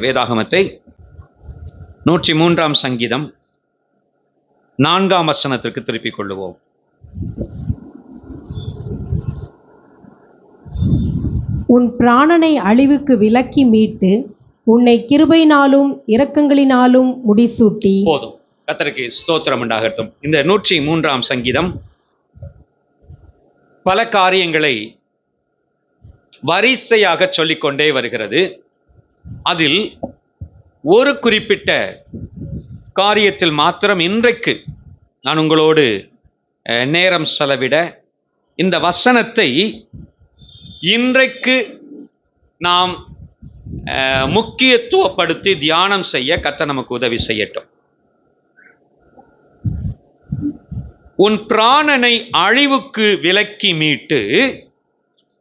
வேதாகமத்தை 103 சங்கீதம் 4 வசனத்திற்கு திருப்பிக் கொள்ளுவோம். உன் பிராணனை அழிவுக்கு விலக்கி மீட்டு உன்னை கிருபையினாலும் இரக்கங்களினாலும் முடிசூட்டி. போதும். கர்த்தருக்கு ஸ்தோத்திரம் உண்டாகட்டும். இந்த 103 சங்கீதம் பல காரியங்களை வரிசையாக சொல்லிக்கொண்டே வருகிறது. அதில் ஒரு குறிப்பிட்ட காரியத்தில் மாத்திரம் இன்றைக்கு நான் உங்களோடு நேரம் செலவிட இந்த வசனத்தை இன்றைக்கு நாம் முக்கியத்துவப்படுத்தி தியானம் செய்ய கர்த்தர் நமக்கு உதவி செய்யட்டும். உன் பிராணனை அழிவுக்கு விலக்கி மீட்டு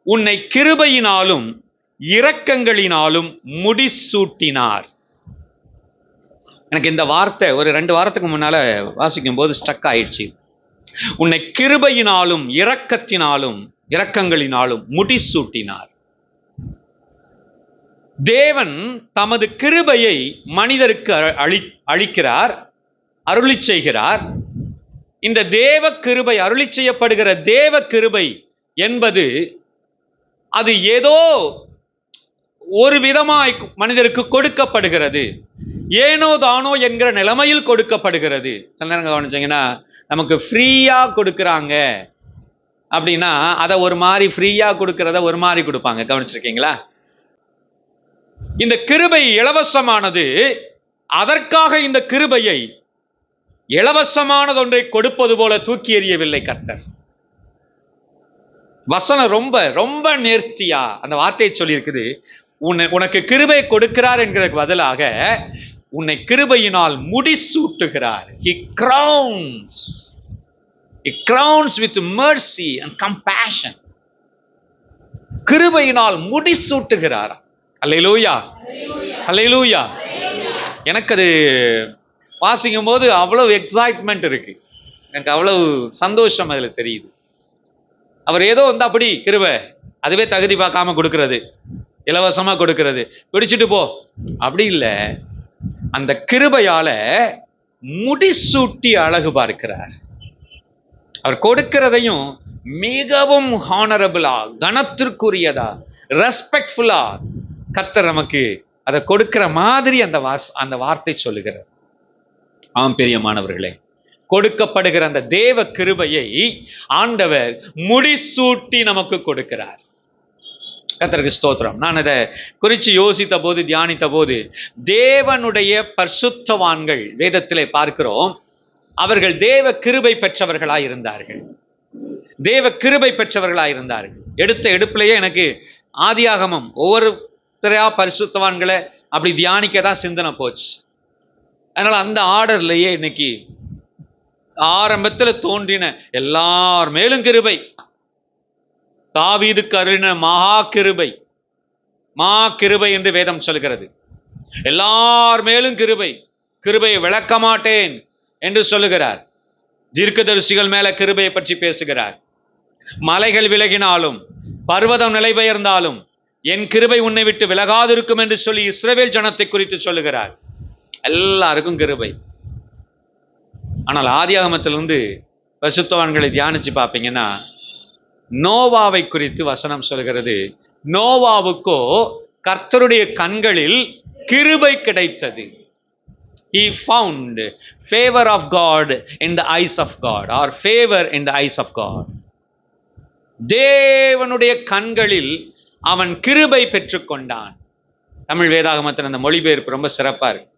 உன்னை கிருபையினாலும் இரக்கங்களினாலும் முடிசூட்டினார். எனக்கு இந்த வார்த்தை ஒரு 2 வாரத்துக்கு முன்னால வாசிக்கும் போது ஸ்டக் ஆயிடுச்சு. உன்னை கிருபையினாலும் இரக்கங்களினாலும் முடிசூட்டினார். தேவன் தமது கிருபையை மனிதருக்கு அளிக்கிறார், அருளி செய்கிறார். இந்த தேவ கிருபை, அருளி செய்யப்படுகிற தேவ கிருபை என்பது அது ஏதோ ஒரு விதமாய் மனிதருக்கு கொடுக்கப்படுகிறது, ஏனோ தானோ என்கிற நிலைமையில் கொடுக்கப்படுகிறது. சில நேரம் கவனிச்சீங்கன்னா நமக்கு ஃப்ரீயா கொடுக்குறாங்க அப்படின்னா அதை ஒரு மாதிரி ஃப்ரீயா கொடுக்கறத ஒரு மாதிரி கொடுப்பாங்க. கவனிச்சிருக்கீங்களா? இந்த கிருபை இலவசமானது. அதற்காக இந்த கிருபையை இலவசமானதொன்றை கொடுப்பது போல தூக்கி எறியவில்லை கர்த்தர். வசனம் ரொம்ப ரொம்ப நேர்த்தியா அந்த வார்த்தையை சொல்லி இருக்குது. உனக்கு கிருபை கொடுக்கிறார் என்கிறதுக்கு பதிலாக உன்னை கிருபையினால் முடிசூட்டுகிறார். He crowns with mercy and compassion. கிருபையினால் முடிசூட்டுகிறார். அல்லேலூயா, அல்லேலூயா. எனக்கு அது வாசிக்கும் போது அவ்வளவு எக்ஸைட்மெண்ட் இருக்கு, எனக்கு அவ்வளவு சந்தோஷம் அதுல தெரியுது. அவர் ஏதோ வந்து அப்படி கிருபை அதுவே தகுதி பார்க்காம கொடுக்கிறது, இலவசமா கொடுக்கிறது, பிடிச்சிட்டு போ அப்படி இல்லை. அந்த கிருபையால முடிசூட்டி அழகு பார்க்கிறார். அவர் கொடுக்கிறதையும் மிகவும் ஹானரபிளா, கனத்திற்குரியதா, ரெஸ்பெக்ட்ஃபுல்லா கர்த்தர் நமக்கு அதை கொடுக்கிற மாதிரி அந்த வார்த்தை சொல்லுகிறார். ஆம் பிரியமானவர்களே, கொடுக்கப்படுகிற அந்த தேவ கிருபையை ஆண்டவர் முடிசூட்டி நமக்கு கொடுக்கிறார். கர்த்தருக்கு ஸ்தோத்திரம். நான் அதை குறித்து யோசித்த போது, தியானித்த போது, தேவனுடைய பரிசுத்தவான்கள் வேதத்திலே பார்க்கிறோம், அவர்கள் தேவ கிருபை பெற்றவர்களாய் இருந்தார்கள். தேவ கிருபை பெற்றவர்களாய் இருந்தார்கள். எடுத்த எடுப்பிலேயே எனக்கு ஆதியாகமம் ஒவ்வொருத்தரையா பரிசுத்தவான்களை அப்படி தியானிக்க தான் சிந்தனை போச்சு. அதனால அந்த ஆர்டர்லயே இன்னைக்கு ஆரம்பத்தில் தோன்றின எல்லார் மேலும் கிருபை, தாவீதுக்கு அருளின மகா கிருபை என்று வேதம் சொல்கிறது. எல்லார் மேலும் கிருபையை விளக்க மாட்டேன் என்று சொல்லுகிறார். தீர்க்கதரிசிகள் மேல கிருபையை பற்றி பேசுகிறார். மலைகள் விலகினாலும் பர்வதம் நிலை பெயர்ந்தாலும் என் கிருபை உன்னை விட்டு விலகாதிருக்கும் என்று சொல்லி இஸ்ரவேல் ஜனத்தை குறித்து சொல்லுகிறார். எல்லாருக்கும் கிருபை. ஆனால் ஆதியாகமத்திலிருந்து பரிசுத்தவான்களை தியானிச்சு பார்ப்பீங்கன்னா நோவாவை குறித்து வசனம் சொல்கிறது. நோவாவுக்கோ கர்த்தருடைய கண்களில் கிருபை கிடைத்தது. He found favor of God in the eyes of God, or favor in the eyes of God. தேவனுடைய கண்களில் அவன் கிருபை பெற்றுக்கொண்டான். தமிழ் வேதாகமத்தின் அந்த மொழிபெயர்ப்பு ரொம்ப சிறப்பா இருக்கு.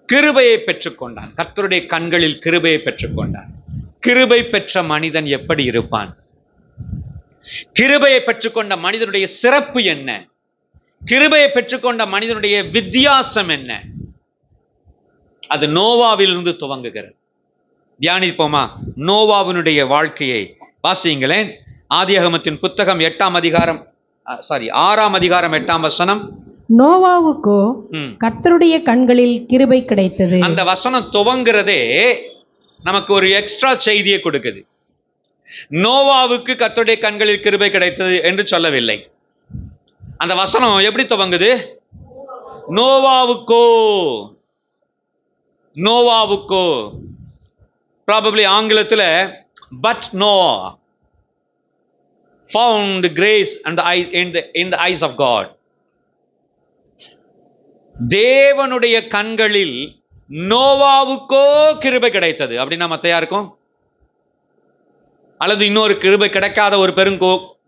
கிருபையை பெற்றுக்கொண்டான், கர்த்தருடைய கண்களில் கிருபையை பெற்றுக்கொண்டான். கிருபை பெற்ற மனிதன் எப்படி இருப்பான்? கிருபையை பெற்றுக்கொண்ட மனிதனுடைய சிறப்பு என்ன? கிருபையை பெற்றுக்கொண்ட மனிதனுடைய வித்தியாசம் என்ன? அது நோவாவிலிருந்து துவங்குகிறது. தியானிப்போமா? நோவாவினுடைய வாழ்க்கையை வாசியுங்களேன். ஆதியாகமத்தின் புத்தகம் 6ஆம் அதிகாரம் 8ஆம் வசனம். நோவாவுக்கோ கர்த்தருடைய கண்களில் கிருபை கிடைத்தது. அந்த வசனம் துவங்குறதே நமக்கு ஒரு எக்ஸ்ட்ரா செய்தியை கொடுக்குது. நோவாவுக்கு கர்த்தருடைய கண்களில் கிருபை கிடைத்தது என்று சொல்லவில்லை. அந்த வசனம் எப்படி துவங்குது? நோவாவுக்கோ நோவாவுக்கோ ப்ராபப்ளி ஆங்கிலத்தில் but Noah found grace and in the eyes of God. தேவனுடைய கண்களில் நோவாவுக்கோ கிருபை கிடைத்தது. அப்படின்னா மத்த யாருக்கும்? அல்லது இன்னொரு கிருபை கிடைக்காத ஒரு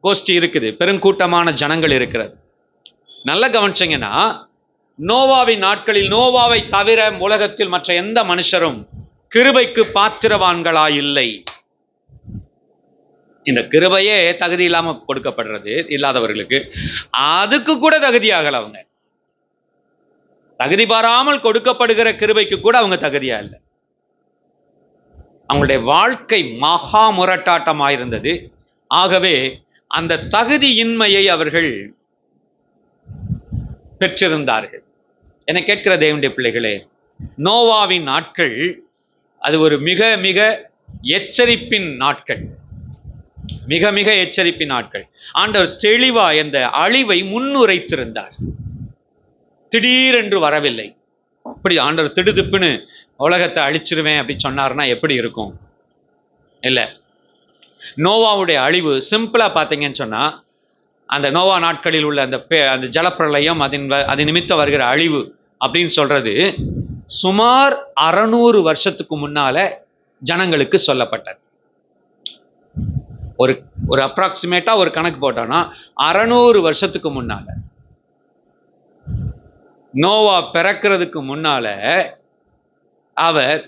கோஷ்டி இருக்குது, பெருங்கூட்டமான ஜனங்கள் இருக்கிறது. நல்ல கவனிச்சீங்கன்னா, நோவாவின் நாட்களில் நோவாவை தவிர உலகத்தில் மற்ற எந்த மனுஷரும் கிருபைக்கு பாத்திரவான்களாயில்லை. இந்த கிருபையே தகுதி இல்லாம கொடுக்கப்படுறது இல்லாதவர்களுக்கு. அதுக்கு கூட தகுதியாகல. அவங்க தகுதி பாராமல் கொடுக்கப்படுகிற கிருபைக்கு கூட அவங்க தகுதியா இல்லை. அவங்களுடைய வாழ்க்கை மகா முரட்டாட்டமாயிருந்தது. ஆகவே அந்த தகுதியின்மையை அவர்கள் பெற்றிருந்தார்கள். என கேட்கிற தேவனுடைய பிள்ளைகளே, நோவாவின் நாட்கள் அது ஒரு மிக மிக எச்சரிப்பின் நாட்கள், மிக மிக எச்சரிப்பின் நாட்கள். ஆண்டவர் தெளிவா இந்த அழிவை முன்னுரைத்திருந்தார். திடீரென்று வரவில்லை. அப்படி ஆண்டவர் திடுதிப்புன்னு உலகத்தை அழிச்சிருவேன் அப்படி சொன்னார்னா எப்படி இருக்கும்? இல்லை. நோவாவுடைய அழிவு சிம்பிளா பார்த்தீங்கன்னு சொன்னா, அந்த நோவா நாட்களில் உள்ள அந்த ஜலப்பிரளயம், அதன் நிமித்தம் வருகிற அழிவு அப்படின்னு சொல்றது சுமார் 600 வருஷத்துக்கு முன்னால ஜனங்களுக்கு சொல்லப்பட்டது. ஒரு அப்ராக்சிமேட்டா ஒரு கணக்கு போட்டோம்னா 600 வருஷத்துக்கு முன்னால, நோவா பிறக்கிறதுக்கு முன்னால அவர்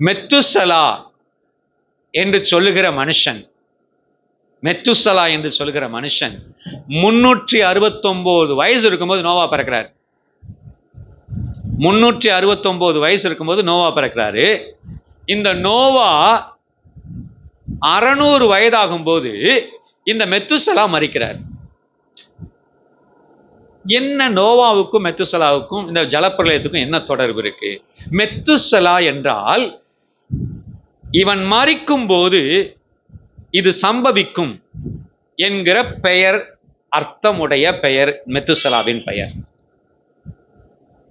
மெத்துசலா என்று சொல்லுகிற மனுஷன் 369 வயசு இருக்கும்போது நோவா பிறக்கிறார். 369 வயசு இருக்கும்போது நோவா பிறக்கிறாரு. இந்த நோவா 600 வயதாகும் போது இந்த மெத்துசலா மரிக்கிறார். என்ன நோவாவுக்கும் மெத்துசலாவுக்கும் இந்த ஜலப்பிரளயத்துக்கும் என்ன தொடர்பு இருக்கு? மெத்துசலா என்றால் இவன் மரிக்கும் போது இது சம்பவிக்கும் என்கிற பெயர், அர்த்தமுடைய பெயர் மெத்துசலாவின் பெயர்.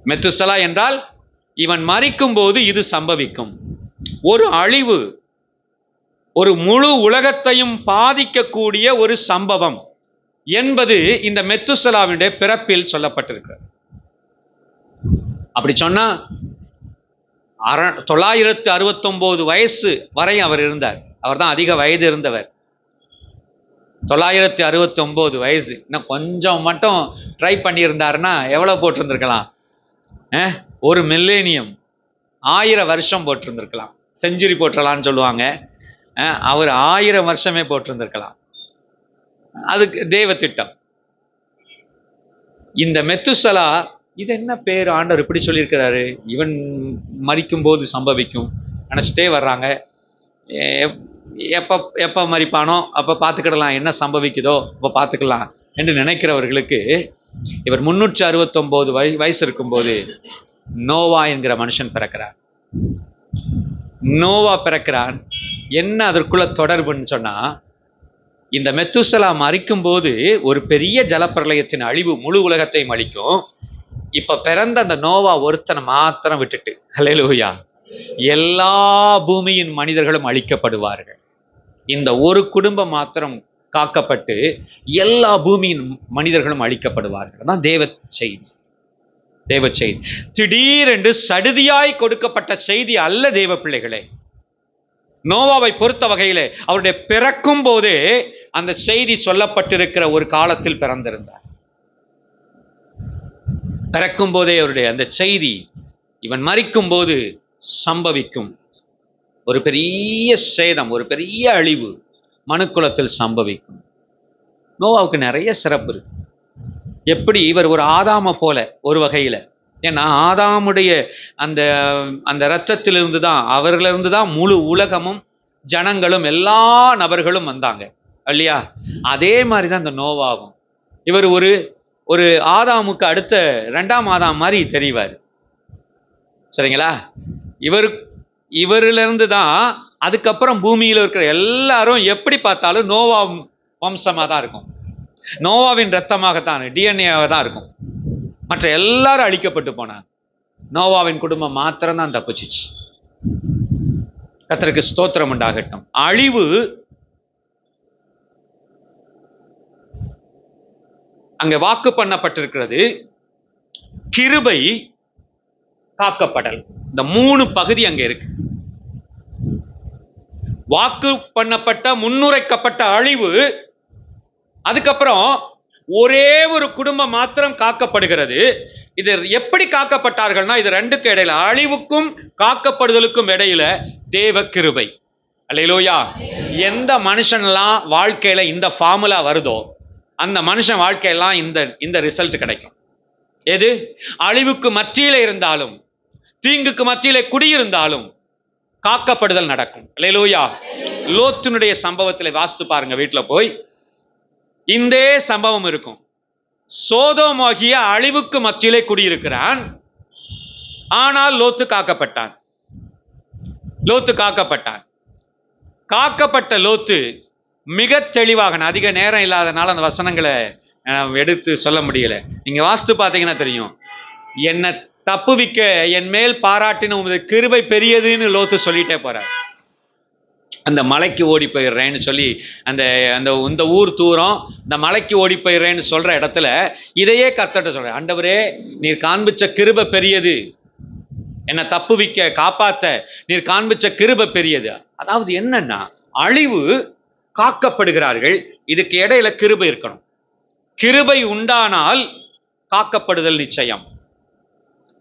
மெத்துசலா என்றால் இவன் மரிக்கும் போது இது சம்பவிக்கும். ஒரு அழிவு, ஒரு முழு உலகத்தையும் பாதிக்கக்கூடிய ஒரு சம்பவம் என்பது இந்த மெத்துசலாவினுடைய பிறப்பில் சொல்லப்பட்டிருக்கிறது. அப்படி சொன்னா 969 வயசு வரை அவர் இருந்தார். அவர் தான் அதிக வயது இருந்தவர். 969 வயசு. இன்னும் கொஞ்சம் மட்டும் ட்ரை பண்ணியிருந்தாருன்னா எவ்வளவு போட்டிருந்திருக்கலாம்? ஒரு மில்லேனியம், 1000 வருஷம் போட்டிருந்திருக்கலாம். செஞ்சுரி போட்டுடலான்னு சொல்லுவாங்க. அவர் 1000 வருஷமே போட்டிருந்திருக்கலாம். அதுக்கு தேவ திட்டம். இந்த மெத்துசலா, இது என்ன பேர் ஆண்டவர் இப்படி சொல்லியிருக்கிறாரு? இவன் மரிக்கும் போது சம்பவிக்கும் நினைச்சிட்டே வர்றாங்க. எப்ப மரிப்பானோ அப்ப பார்த்துக்கிடலாம், என்ன சம்பவிக்குதோ அப்ப பார்த்துக்கலாம் என்று நினைக்கிறவர்களுக்கு இவர் 369 வயசு இருக்கும்போது நோவா என்கிற மனுஷன் பிறக்கிறார். நோவா பிறக்கிறான். என்ன அதற்குள்ள தொடர்புன்னு சொன்னா, இந்த மெத்துசலா மரிக்கும் போது ஒரு பெரிய ஜலப்பிரளயத்தின் அழிவு முழு உலகத்தையும் அழிக்கும். இப்ப பிறந்த அந்த நோவா ஒருத்தனை மாத்திரம் விட்டுட்டு, ஹல்லேலூயா, எல்லா பூமியின் மனிதர்களும் அழிக்கப்படுவார்கள். இந்த ஒரு குடும்பம் மாத்திரம் காக்கப்பட்டு எல்லா பூமியின் மனிதர்களும் அழிக்கப்படுவார்கள். அதான் தேவ செய்தி. திடீரென்று சடுதியாய் கொடுக்கப்பட்ட செய்தி அல்ல தேவ பிள்ளைகளே. நோவாவை பொறுத்த வகையிலே அவருடைய பிறக்கும் போதே அந்த செய்தி சொல்லப்பட்டிருக்கிற ஒரு காலத்தில் பிறந்திருந்தார். பிறக்கும் போதே அவருடைய அந்த செய்தி, இவன் மரிக்கும் போது சம்பவிக்கும் ஒரு பெரிய சேதம், ஒரு பெரிய அழிவு மனுக்குலத்தில் சம்பவிக்கும். நோவாவுக்கு நிறைய சிறப்பு இருக்கு. எப்படி இவர் ஒரு ஆதாம போல ஒரு வகையில, ஏன்னா ஆதாமுடைய அந்த அந்த இரத்தத்திலிருந்து தான், அவர்களிருந்து தான் முழு உலகமும் ஜனங்களும் எல்லா நபர்களும் வந்தாங்க இல்லையா? அதே மாதிரிதான் இந்த நோவாவும். இவர் ஒரு ஆதாமுக்கு அடுத்த 2ஆம் ஆதாம் மாதிரி தெரிவார். சரிங்களா? இவரிலிருந்து தான் அதுக்கப்புறம் பூமியில் இருக்கிற எல்லாரும் எப்படி பார்த்தாலும் நோவா வம்சமாக தான் இருக்கும். நோவாவின் ரத்தமாகத்தான், டிஎன்ஏவாக தான் இருக்கும். மற்ற எல்லாரும் அழிக்கப்பட்டு போனாங்க. நோவாவின் குடும்பம் மாத்திரம்தான் தப்பிச்சிச்சு. கர்த்தருக்கு ஸ்தோத்திரம் உண்டாகட்டும். அழிவு அங்க வாக்கு பண்ணப்பட்டிருக்கிறது, கிருபை காக்கப்படல். இந்த 3 பகுதி அங்க இருக்கு. வாக்கு பண்ணப்பட்ட, முன்னுரைக்கப்பட்ட அழிவு, அதுக்கப்புறம் ஒரே ஒரு குடும்பம் மாத்திரம் காக்கப்படுகிறது. இது எப்படி காக்கப்பட்டார்கள்னா, இது ரெண்டுக்கு இடையில, அழிவுக்கும் காக்கப்படுதலுக்கும் இடையில தேவ கிருபை. அல்லேலூயா. எந்த மனுஷன்லாம் வாழ்க்கையில இந்த ஃபார்முலா வருதோ அந்த மனுஷன் வாழ்க்கையெல்லாம் இந்த ரிசல்ட் கிடைக்கும். எது? அழிவுக்கு மத்தியில இருந்தாலும், தீங்குக்கு மத்தியில குடியிருந்தாலும் காக்கப்படுதல் நடக்கும். அல்லேலூயா. லோத்தினுடைய சம்பவத்தில் வாசித்து பாருங்க, வீட்டுல போய் இந்த சம்பவம் இருக்கும். சோதோமாகிய அழிவுக்கு மத்தியிலே குடியிருக்கிறான், ஆனால் லோத்து காக்கப்பட்டான். காக்கப்பட்ட லோத்து மிக தெளிவாக, அதிக நேரம் இல்லாதனால அந்த வசனங்களை எடுத்து சொல்ல முடியல. நீங்க வாசித்து பார்த்தீங்கன்னா தெரியும். என்ன தப்புவிக்க என் மேல் பாராட்டின உமது கிருபை பெரியதுன்னு லோத்து சொல்லிட்டே போறார். அந்த மலைக்கு ஓடி போயிடுறேன்னு சொல்லி, அந்த ஊர் தூரம், இந்த மலைக்கு ஓடி போயிடுறேன்னு சொல்ற இடத்துல இதையே கர்த்தர்ட்ட சொல்ற, ஆண்டவரே நீர் காண்பிச்ச கிருபை பெரியது, என்னை தப்புவிக்க காப்பாத்த நீர் காண்பிச்ச கிருபை பெரியது. அதாவது என்னன்னா, அழிவு காக்கப்படுகிறார்கள், இதுக்கு இடையில கிருபை இருக்கணும். கிருபை உண்டானால் காக்கப்படுதல் நிச்சயம்.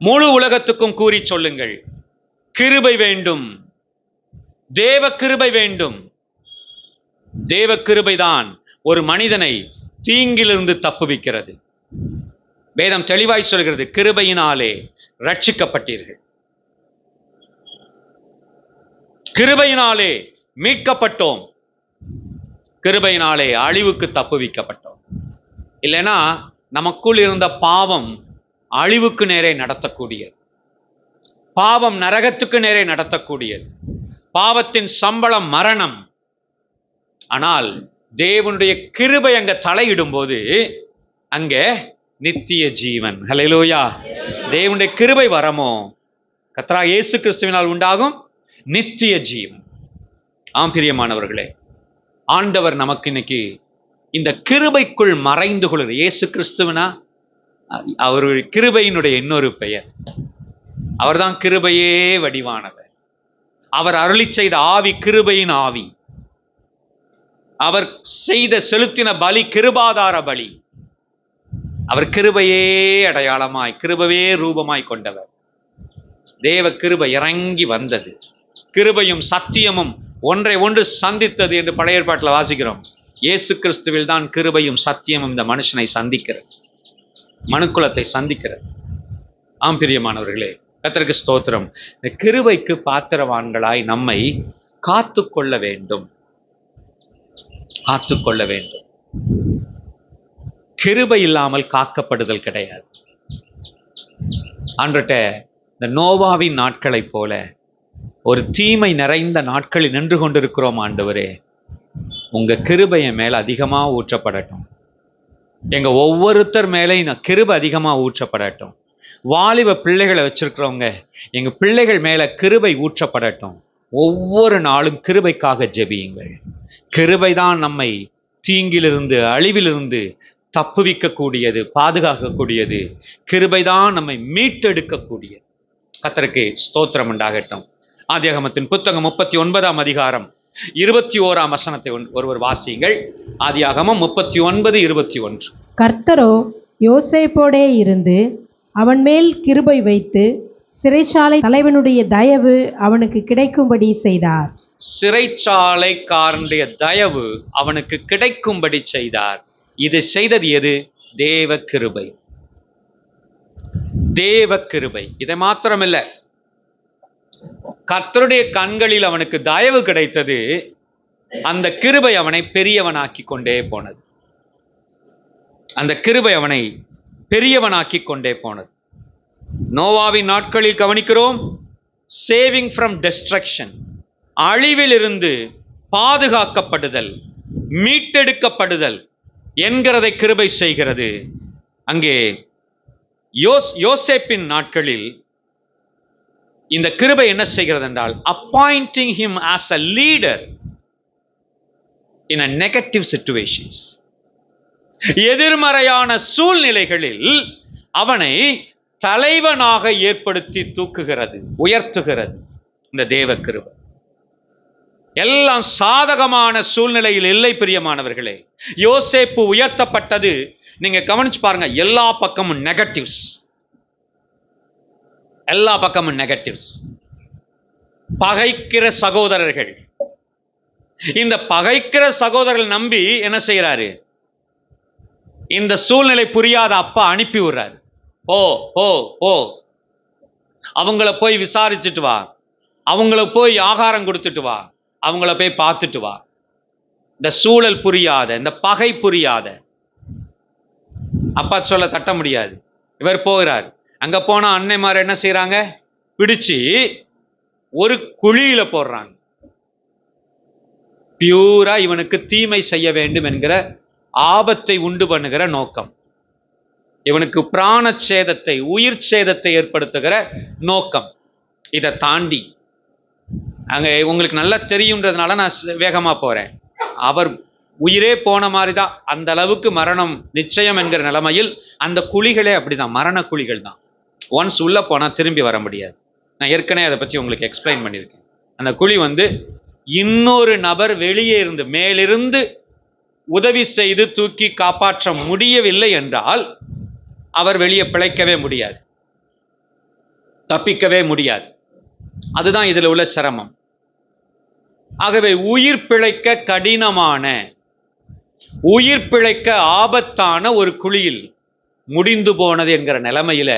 முழு உலகத்துக்கும் கூறி சொல்லுங்கள், கிருபை வேண்டும், தேவ கிருபை வேண்டும். தேவ கிருபைதான் ஒரு மனிதனை தீங்கிலிருந்து தப்புவிக்கிறது. வேதம் தெளிவாய் சொல்கிறது, கிருபையினாலே ரட்சிக்கப்பட்டீர்கள், கிருபையினாலே மீட்கப்பட்டோம், கிருபையினாலே அழிவுக்கு தப்புவிக்கப்பட்டோம். இல்லைன்னா நமக்குள் இருந்த பாவம் அழிவுக்கு நேரே நடத்தக்கூடியது, பாவம் நரகத்துக்கு நேரே நடத்தக்கூடியது. பாவத்தின் சம்பளம் மரணம். ஆனால் தேவனுடைய கிருபை அங்க தலையிடும் போது அங்க நித்திய ஜீவன். ஹல்லேலூயா. தேவனுடைய கிருபை வரமோ கர்த்தராகிய இயேசு கிறிஸ்துவினால் உண்டாகும் நித்திய ஜீவன். ஆம் பிரியமானவர்களே, ஆண்டவர் நமக்கு இன்னைக்கு இந்த கிருபைக்குள் மறைந்து கொள்ளுது. இயேசு கிறிஸ்துவனா அவருடைய கிருபையினுடைய இன்னொரு பெயர். அவர்தான் கிருபையே வடிவானவர். அவர் அருளி செய்த ஆவி கிருபையின் ஆவி. அவர் செலுத்தின பலி கிருபாதார பலி. அவர் கிருபையே அடையாளமாய், கிருபையே ரூபமாய் கொண்டவர். தேவ கிருபை இறங்கி வந்தது. கிருபையும் சத்தியமும் ஒன்றை ஒன்று சந்தித்தது என்று பழைய ஏற்பாட்டில் வாசிக்கிறோம். இயேசு கிறிஸ்துவில் தான் கிருபையும் சத்தியமும் இந்த மனுஷனை சந்திக்கிறது, மனுக்குலத்தை சந்திக்கிறது. ஆம் பிரியமானவர்களே, கர்த்தருக்கு ஸ்தோத்திரம். இந்த கிருபைக்கு பாத்திரவான்களாய் நம்மை காத்துக்கொள்ள வேண்டும். கிருபை இல்லாமல் காக்கப்படுதல் கிடையாது. ஆண்டவர்ட்ட இந்த நோவாவின் நாட்களை போல ஒரு தீமை நிறைந்த நாட்களில் நின்று கொண்டிருக்கிறோம். ஆண்டவரே, உங்க கிருபை என் மேல அதிகமா ஊற்றப்படட்டும். எங்க ஒவ்வொருத்தர் மேலே இந்த கிருபை அதிகமா ஊற்றப்படட்டும். வாலிப பிள்ளைகளை வச்சிருக்கிறவங்க, எங்க பிள்ளைகள் மேல கிருபை ஊற்றப்படட்டும். ஒவ்வொரு நாளும் கிருபைக்காக ஜெபியுங்கள். கிருபைதான் நம்மை தீங்கிலிருந்து, அழிவிலிருந்து தப்புவிக்கக்கூடியது, பாதுகாக்கக்கூடியது. கிருபைதான் நம்மை மீட்டெடுக்கக்கூடியது. கர்த்தருக்கு ஸ்தோத்திரம் உண்டாகட்டும். ஆதியாகமத்தின் புத்தகம் 39ஆம் அதிகாரம் 21ஆம் வசனத்தை ஒருவர் வாசியுங்கள். ஆதியாகமம் 39:21. கர்த்தரோ யோசேப்போடே இருந்து அவன் மேல் கிருபை வைத்து சிறைச்சாலை தலைவனுடைய தயவு அவனுக்கு கிடைக்கும்படி செய்தார். சிறைச்சாலைக்காரனுடைய தயவு அவனுக்கு கிடைக்கும்படி செய்தார். இது செய்தது எது? தேவ கிருபை. தேவ கிருபை. இதை மாத்திரமில்ல, கர்த்தருடைய கண்களில் அவனுக்கு தயவு கிடைத்தது. அந்த கிருபை அவனை பெரியவனாக்கி கொண்டே போனது. அந்த கிருபை அவனை பெரியவனாக்கி கொண்டே போனது. நோவாவின் நாட்களில் கவனிக்கிறோம், சேவிங் ஃப்ரம் டெஸ்ட்ரக்ஷன், அழிவிலிருந்து பாதுகாக்கப்படுதல், மீட்டெடுக்கப்படுதல் என்கிறதை கிருபை செய்கிறது. அங்கே யோசேப்பின் நாட்களில் இந்த கிருபை என்ன செய்கிறது என்றால், appointing him as a leader in a negative situations. எதிர்மறையான சூழ்நிலைகளில் அவனை தலைவனாக ஏற்படுத்தி தூக்குகிறது, உயர்த்துகிறது இந்த தேவ கிருபை. எல்லாம் சாதகமான சூழ்நிலையில் இல்லை பிரியமானவர்களே. யோசேப்பு உயர்த்தப்பட்டது, நீங்க கவனிச்சு பாருங்க, எல்லா பக்கமும் நெகட்டிவ்ஸ், எல்லா பக்கமும் நெகட்டிவ்ஸ். பகைக்கிற சகோதரர்கள், இந்த பகைக்கிற சகோதரர்கள் நம்பி என்ன செய்யறாரு, இந்த சூழ்நிலை புரியாத அப்பா அனுப்பி விடுறாரு. போ போ போ, அவங்கள போய் விசாரிச்சுட்டு வா, அவங்கள போய் ஆகாரம் கொடுத்துட்டு வா, அவங்கள போய் பார்த்துட்டு வா. இந்த சூழல் புரியாத, இந்த பகை புரியாத அப்பா சொல்ல தட்ட முடியாது. இவர் போகிறார். அங்க போனா அன்னைமார் என்ன செய்யறாங்க, பிடிச்சு ஒரு குழியில போடுறாங்க. பியூரா இவனுக்கு தீமை செய்ய வேண்டும் என்கிற ஆபத்தை உண்டு பண்ணுகிற நோக்கம், இவனுக்கு பிராண சேதத்தை, உயிர் சேதத்தை ஏற்படுத்துகிற நோக்கம். இதை தாண்டி அங்க உங்களுக்கு நல்லா தெரியுன்றதுனால நான் வேகமா போறேன். அவர் உயிரே போன மாதிரி தான், அந்த அளவுக்கு மரணம் நிச்சயம் என்கிற நிலைமையில் அந்த குழிகளே அப்படிதான், மரண குழிகள் தான். ஒன்ஸ் உள்ள போனா திரும்பி வர முடியாது. நான் ஏற்கனவே அதை பற்றி உங்களுக்கு எக்ஸ்பிளைன் பண்ணியிருக்கேன். அந்த குழி இன்னொரு நபர் வெளியே இருந்து, மேலிருந்து உதவி செய்து தூக்கி காப்பாற்ற முடியவில்லை என்றால் அவர் வெளியே பிழைக்கவே முடியாது, தப்பிக்கவே முடியாது. அதுதான் இதில் உள்ள சிரமம். ஆகவே உயிர் பிழைக்க கடினமான, உயிர் பிழைக்க ஆபத்தான ஒரு குழியில் முடிந்து போனது என்கிற நிலைமையில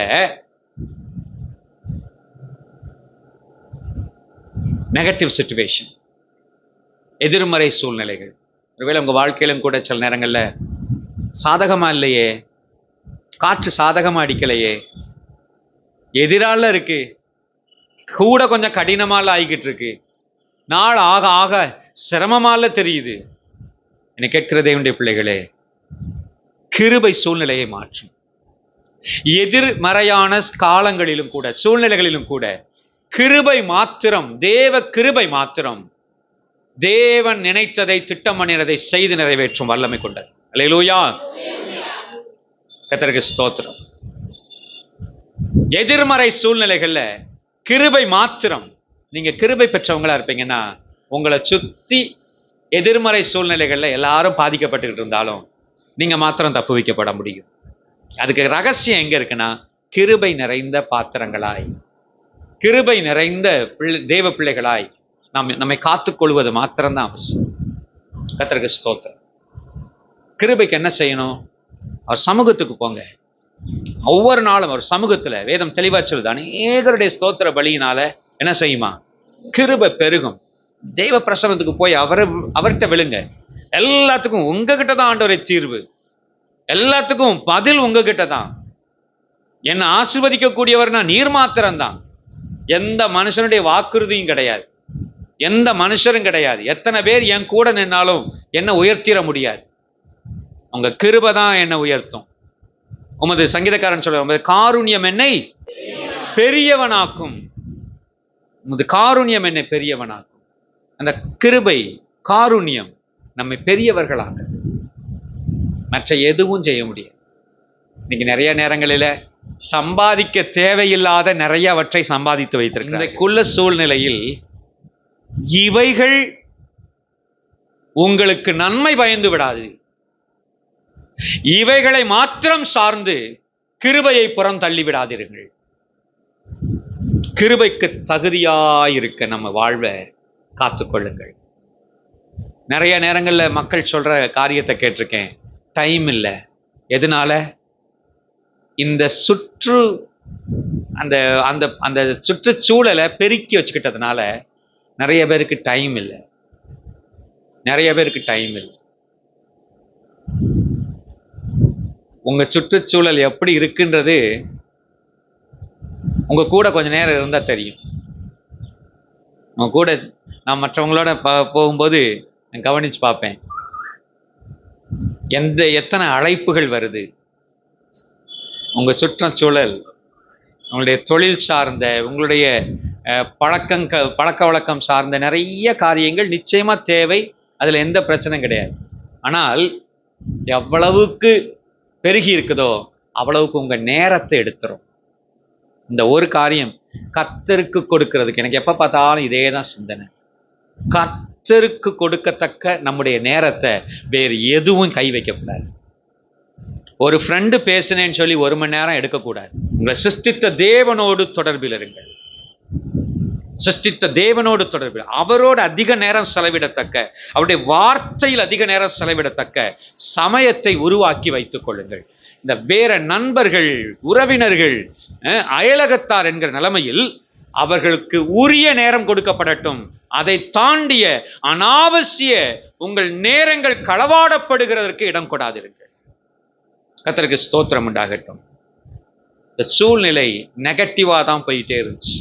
நெகட்டிவ் சிச்சுவேஷன், எதிர்மறை சூழ்நிலைகள். ஒருவேளை உங்க வாழ்க்கையிலும் கூட சில நேரங்கள்ல சாதகமா இல்லையே, காற்று சாதகமா அடிக்கலையே, எதிரால இருக்கு, கூட கொஞ்சம் கடினமால ஆகிக்கிட்டு இருக்கு, நாள் ஆக ஆக சிரமமால தெரியுது. என்னை கேட்கிற தேவனுடைய பிள்ளைகளே, கிருபை சூழ்நிலையை மாற்றும். எதிர்மறையான காலங்களிலும் கூட, சூழ்நிலைகளிலும் கூட கிருபை மாத்திரம், தேவ கிருபை மாத்திரம் தேவன் நினைத்ததை, திட்டம் பண்ணினதை செய்து நிறைவேற்றும் வல்லமை கொண்டது. அல்லேலூயா, கர்த்தருக்கு ஸ்தோத்திரம். எதிர்மறை சூழ்நிலைகள்ல கிருபை மாத்திரம், நீங்க கிருபை பெற்றவங்களா இருப்பீங்கன்னா, உங்களை சுத்தி எதிர்மறை சூழ்நிலைகள்ல எல்லாரும் பாதிக்கப்பட்டுக்கிட்டு இருந்தாலும் நீங்க மாத்திரம் தப்பு வைக்கப்பட முடியும். அதுக்கு ரகசியம் எங்க இருக்குன்னா, கிருபை நிறைந்த பாத்திரங்களாய், கிருபை நிறைந்த தேவ பிள்ளைகளாய் நம்மை காத்துக்கொள்வது மாத்திரம்தான் அவசியம். கர்த்தருக்கு ஸ்தோத்திரம். கிருபைக்கு என்ன செய்யணும்? அவர் சமூகத்துக்கு போங்க. ஒவ்வொரு நாளும் அவர் சமூகத்துல, வேதம் தெளிவா சொல்லுது, அநேகருடைய ஸ்தோத்திர பலியினால என்ன செய்யுமா? கிருபை பெருகும். தெய்வ பிரசனத்துக்கு போய் அவர்கிட்ட விழுங்க. எல்லாத்துக்கும் உங்ககிட்ட தான் ஆண்டவரை தீர்வு, எல்லாத்துக்கும் பதில் உங்ககிட்ட தான். என்னை ஆசீர்வதிக்க கூடியவர்னா நீர் மாத்திரம்தான். எந்த மனுஷனுடைய வாக்குறுதியும் கிடையாது, எந்த மனுஷரும் கிடையாது. எத்தனை பேர் என் கூட நின்னாலும் என்ன உயர்த்திட முடியாது. உங்க கிருபை தான் என்னை உயர்த்தும். உமது சங்கீதக்காரன் சொல்ற, உமது காருண்யம் என்னை பெரியவனாக்கும், உமது காருண்யம் என்னை பெரியவனாக்கும். அந்த கிருபை, காருண்யம் நம்மை பெரியவர்களாக, மற்ற எதுவும் செய்ய முடியாது. இன்னைக்கு நிறைய நேரங்களில சம்பாதிக்க தேவையில்லாத நிறையவற்றை சம்பாதித்து வைத்திருக்கிறார். இன்றைக்குள்ள சூழ்நிலையில் இவைகள் உங்களுக்கு நன்மை பயந்து விடாது. இவைகளை மாத்திரம் சார்ந்து கிருபையை புறம் தள்ளி விடாதீர்கள். கிருபைக்கு தகுதியாயிருக்க நம்ம வாழ்வை காத்துக்கொள்ளுங்கள். நிறைய நேரங்கள்ல மக்கள் சொல்ற காரியத்தை கேட்டிருக்கேன், டைம் இல்லை. எதனால? இந்த அந்த அந்த அந்த சுற்றுச்சூழலை பெருக்கி வச்சுக்கிட்டதுனால நிறைய பேருக்கு டைம் இல்லை, நிறைய பேருக்கு டைம் இல்லை. உங்க சுற்றுச்சூழல் எப்படி இருக்குன்றது உங்க கூட கொஞ்ச நேரம் இருந்தா தெரியும். உங்க கூட நான் மற்றவங்களோட போகும்போது நான் கவனிச்சு பார்ப்பேன், எத்தனை அழைப்புகள் வருது, உங்க சுற்றுச்சூழல், உங்களுடைய தொழில் சார்ந்த, உங்களுடைய பழக்க வழக்கம் சார்ந்த நிறைய காரியங்கள் நிச்சயமா தேவை. அதுல எந்த பிரச்சனையும் கிடையாது. ஆனால் எவ்வளவுக்கு பெருகி இருக்குதோ அவ்வளவுக்கு உங்க நேரத்தை எடுத்துரும். இந்த ஒரு காரியம் கர்த்தருக்கு கொடுக்கிறதுக்கு, எனக்கு எப்ப பார்த்தாலும் இதே தான் சிந்தனை. கர்த்தருக்கு கொடுக்கத்தக்க நம்முடைய நேரத்தை வேறு எதுவும் கை வைக்கக்கூடாது. ஒரு ஃப்ரெண்டு பேசினேன்னு சொல்லி 1 மணி நேரம் எடுக்கக்கூடாது. உங்களை சிருஷ்டித்த தேவனோடு தொடர்பில் இருங்கள். சிருஷ்டித்த தேவனோடு தொடர்பில், அவரோடு அதிக நேரம் செலவிடத்தக்க, அவருடைய வார்த்தையில் அதிக நேரம் செலவிடத்தக்க சமயத்தை உருவாக்கி வைத்துக் கொள்ளுங்கள். இந்த வேற நண்பர்கள், உறவினர்கள், அயலகத்தார் என்கிற நிலைமையில் அவர்களுக்கு உரிய நேரம் கொடுக்கப்படட்டும். அதை தாண்டிய அனாவசிய உங்கள் நேரங்கள் களவாடப்படுகிறதற்கு இடம் கொடாதிருங்கள். கர்த்தருக்கு ஸ்தோத்திரம் உண்டாகட்டும். இந்த சூழ்நிலை நெகட்டிவா தான் போயிட்டே இருந்துச்சு.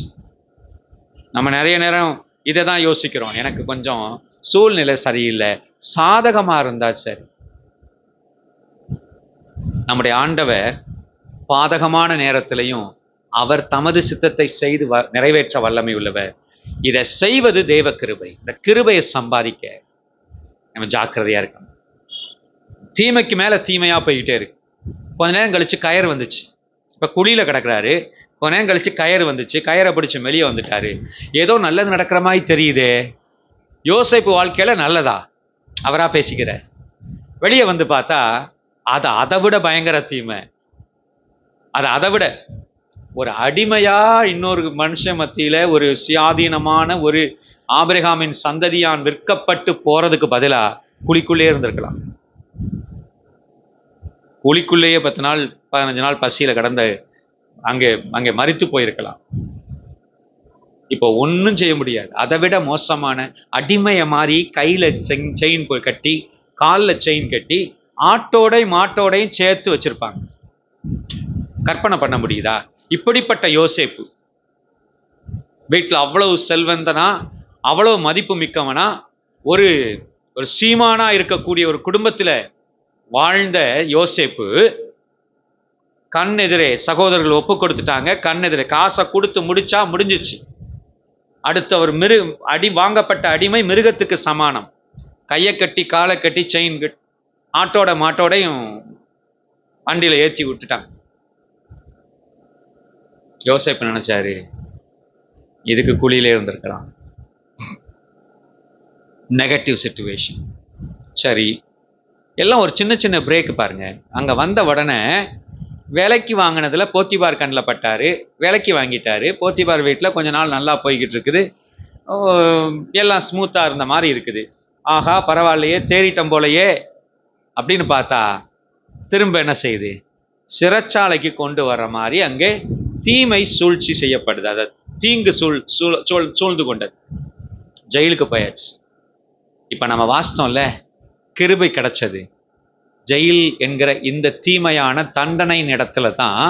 நம்ம நிறைய நேரம் இதை தான் யோசிக்கிறோம். எனக்கு கொஞ்சம் சூழ்நிலை சரியில்லை, சாதகமா இருந்தா சரி. நம்முடைய ஆண்டவர் பாதகமான நேரத்திலையும் அவர் தமது சித்தத்தை செய்து நிறைவேற்ற வல்லமை உள்ளவர். இதை செய்வது தேவ கிருபை. இந்த கிருபையை சம்பாதிக்க நம்ம ஜாக்கிரதையா இருக்கணும். தீமைக்கு மேல தீமையா போய்கிட்டே இருக்கு. கொஞ்ச நேரம் கழிச்சு கயறு வந்துச்சு. இப்ப குழியில கிடக்குறாரு. கொஞ்ச நேரம் கழிச்சு கயறு வந்துச்சு. கயரை பிடிச்சு வெளியே வந்துட்டாரு. ஏதோ நல்லது நடக்கிற மாதிரி தெரியுதே. யோசேப்பு வாழ்க்கையில நல்லதா அவரா பேசிக்கிற. வெளியே வந்து பார்த்தா அது அதை விட பயங்கர தீமை. அது அதை விட ஒரு அடிமையா இன்னொரு மனுஷன் மத்தியில ஒரு சுயாதீனமான ஒரு ஆபிரகாமின் சந்ததியான் விற்கப்பட்டு போறதுக்கு பதிலா குழிக்குள்ளே இருந்திருக்கலாம். குழிக்குள்ளேயே 10 நாள் 15 நாள் பசியில கடந்த அங்கே மரித்து போயிருக்கலாம். இப்போ ஒன்றும் செய்ய முடியாது. அதை விட மோசமான அடிமைய மாதிரி கையில செயின் கட்டி, காலில் செயின் கட்டி, ஆட்டோடை மாட்டோடையும் சேர்த்து வச்சிருப்பாங்க. கற்பனை பண்ண முடியுதா? இப்படிப்பட்ட யோசேப்பு வீட்டில் அவ்வளவு செல்வந்தனா, அவ்வளவு மதிப்பு மிக்கவனா, ஒரு சீமானா இருக்கக்கூடிய ஒரு குடும்பத்தில் வாழ்ந்த யோசேப்பு கண் எதிரே சகோதரர்கள் ஒப்பு கொடுத்துட்டாங்க. கண் எதிரே காசை கொடுத்து முடிச்சா முடிஞ்சிச்சு. அடுத்து அவர் வாங்கப்பட்ட அடிமை மிருகத்துக்கு சமானம். கையை கட்டி காலை கட்டி செயின் கட்டி ஆட்டோட மாட்டோடையும் வண்டியில ஏற்றி விட்டுட்டாங்க. யோசேப்பு நினைச்சாரு இதுக்கு குழியிலே இருந்திருக்கலாம். Negative situation. சரி, எல்லாம் ஒரு சின்ன சின்ன பிரேக் பாருங்க. அங்க வந்த உடனே விலைக்கு வாங்கினதுல போத்திபார் கண்ணில் பட்டாரு. விலைக்கு வாங்கிட்டாரு. போத்திபார் வீட்டில் கொஞ்ச நாள் நல்லா போய்கிட்டு இருக்குது. எல்லாம் ஸ்மூத்தா இருந்த மாதிரி இருக்குது. ஆஹா பரவாயில்லையே, தேறிட்டம் போலையே அப்படின்னு பார்த்தா திரும்ப என்ன செய்யுது? சிறைச்சாலைக்கு கொண்டு வர்ற மாதிரி அங்கே தீமை சூழ்ச்சி செய்யப்படுது. அதை தீங்கு சூழ்ந்து கொண்டது. ஜெயிலுக்கு போயாச்சு. இப்ப நம்ம வாஸ்தவம்ல கிருபை கிடைச்சது. ஜெயில் என்கிற இந்த தீமையான தண்டனையின் இடத்துல தான்,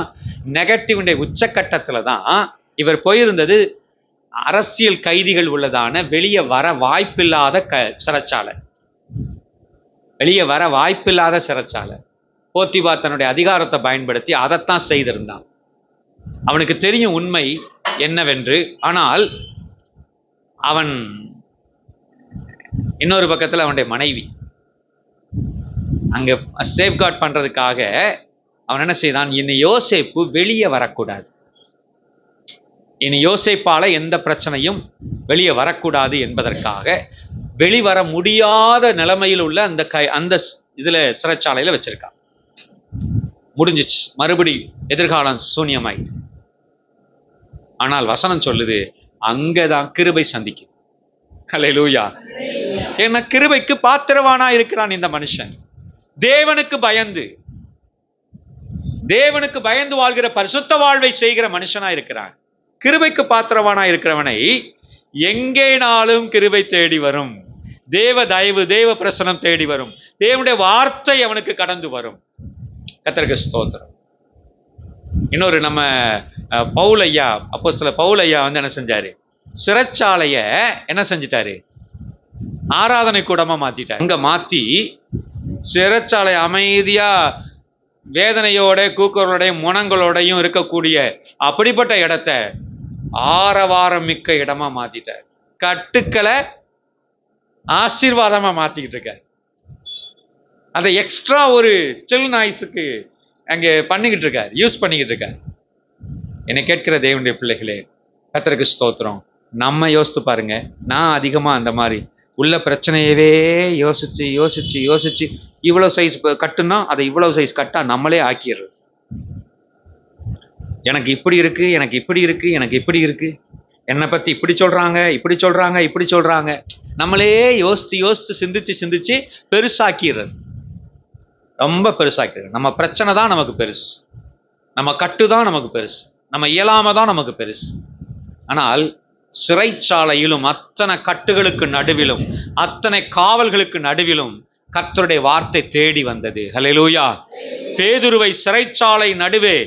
நெகட்டிவ் உச்சக்கட்டத்துல தான் இவர் போயிருந்தது. அரசியல் கைதிகள் உள்ளதான வெளியே வர வாய்ப்பில்லாத சிறைச்சாலை. வெளியே வர வாய்ப்பில்லாத சிறைச்சாலை. போத்திபார் தன்னுடைய அதிகாரத்தை பயன்படுத்தி அதைத்தான் செய்திருந்தான். அவனுக்கு தெரியும் உண்மை என்னவென்று. ஆனால் அவன் இன்னொரு பக்கத்தில் அவனுடைய மனைவி அங்க சேஃப்கார்ட் பண்றதுக்காக அவன் என்ன செய்தான்? இனி யோசேப்பு வெளியே வரக்கூடாது, இனி யோசேப்பால எந்த பிரச்சனையும் வெளியே வரக்கூடாது என்பதற்காக வெளிவர முடியாத நிலைமையில் உள்ள அந்த இதுல சிறைச்சாலையில வச்சிருக்கான். முடிஞ்சிச்சு. மறுபடி எதிர்காலம் சூன்யமாயிட்டு. ஆனால் வசனம் சொல்லுது அங்கதான் கிருபை சந்திக்கும். ஹல்லேலூயா. ஏன்னா கிருபைக்கு பாத்திரவானா இருக்கிறான் இந்த மனுஷன். தேவனுக்கு பயந்து வாழ்கிற பரிசுத்த வாழ்வை செய்கிற மனுஷனா இருக்கிறான். கிருபைக்கு பாத்திரவானா இருக்கிறவனை எங்கேனாலும் கிருபை தேடி வரும். தேவ தயவு, தேவ பிரசனம் தேடி வரும். தேவனுடைய வார்த்தை அவனுக்கு கடந்து வரும். கர்த்தருக்கு ஸ்தோத்திரம். இன்னொரு நம்ம பவுல் ஐயா, அப்போஸ்தலர் பவுல் ஐயா என்ன செஞ்சாரு? சிறைச்சாலைய என்ன செஞ்சிட்டாரு? ஆராதனை கூடமா மாத்திட்டாரு. அங்க மாத்தி சிறைச்சாலை அமைதியா வேதனையோட கூக்குரலோடையும் முனங்களோடையும் இருக்கக்கூடிய அப்படிப்பட்ட இடத்த ஆரவாரம் மிக்க இடமா மாத்திட்டார். கட்டுக்களை ஆசீர்வாதமா மாத்திக்கிட்டு இருக்கார். அதை எக்ஸ்ட்ரா ஒரு சில் நாய்ஸுக்கு அங்கே பண்ணிக்கிட்டு இருக்கார், யூஸ் பண்ணிக்கிட்டு இருக்கார். என்னை கேட்கிற தேவனுடைய பிள்ளைகளே, கர்த்தருக்கு ஸ்தோத்திரம். நம்ம யோசித்து பாருங்க. நான் அதிகமா அந்த மாதிரி உள்ள பிரச்சனையவே யோசிச்சு யோசிச்சு யோசிச்சு இவ்வளவு சைஸ் கட்டுனா அதை இவ்வளவு சைஸ் கட்டா நம்மளே ஆக்கிடுறது. எனக்கு இப்படி இருக்கு, எனக்கு இப்படி இருக்கு, எனக்கு இப்படி இருக்கு, என்னை பத்தி இப்படி சொல்றாங்க, இப்படி சொல்றாங்க, இப்படி சொல்றாங்க, நம்மளே யோசிச்சு யோசிச்சு சிந்திச்சு சிந்திச்சு பெருசாக்கிடுறது. ரொம்ப பெருசாக்கிறது. நம்ம பிரச்சனை தான் நமக்கு பெருசு, நம்ம கட்டு தான் நமக்கு பெருசு, நம்ம இயலாம தான் நமக்கு பெருசு. ஆனால் சிறைச்சாலையிலும் அத்தனை கட்டுகளுக்கு நடுவிலும் அத்தனை காவல்களுக்கு நடுவிலும் கர்த்தருடைய வார்த்தை தேடி வந்தது. ஹல்லேலூயா. பேதுருவை சிறைச்சாலை நடுவே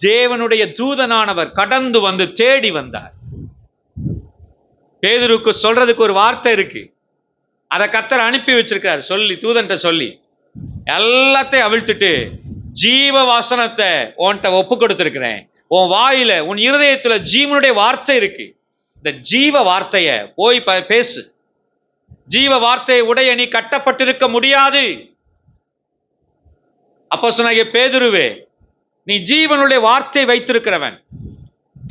தேவனுடைய தூதனானவர் கடந்து வந்து தேடி வந்தார். பேதுருக்கு சொல்றதுக்கு ஒரு வார்த்தை இருக்கு, அதை கர்த்தர் அனுப்பி வச்சிருக்கார். சொல்லி தூதன்ட்ட சொல்லி எல்லாத்தையும் அவிழ்த்துட்டு ஜீவ வாசனத்தை உன்கிட்ட ஒப்பு கொடுத்திருக்கிறேன். உன் வாயில உன் இருதயத்துல ஜீவனுடைய வார்த்தை இருக்கு. இந்த ஜீவ வார்த்தைய போய் பேசு. ஜீவ வார்த்தையை உடைய நீ கட்டப்பட்டிருக்க முடியாது. அப்போஸ்தலனாகிய பேதுருவே, நீ ஜீவனுடைய வார்த்தையை வைத்திருக்கிறவன்,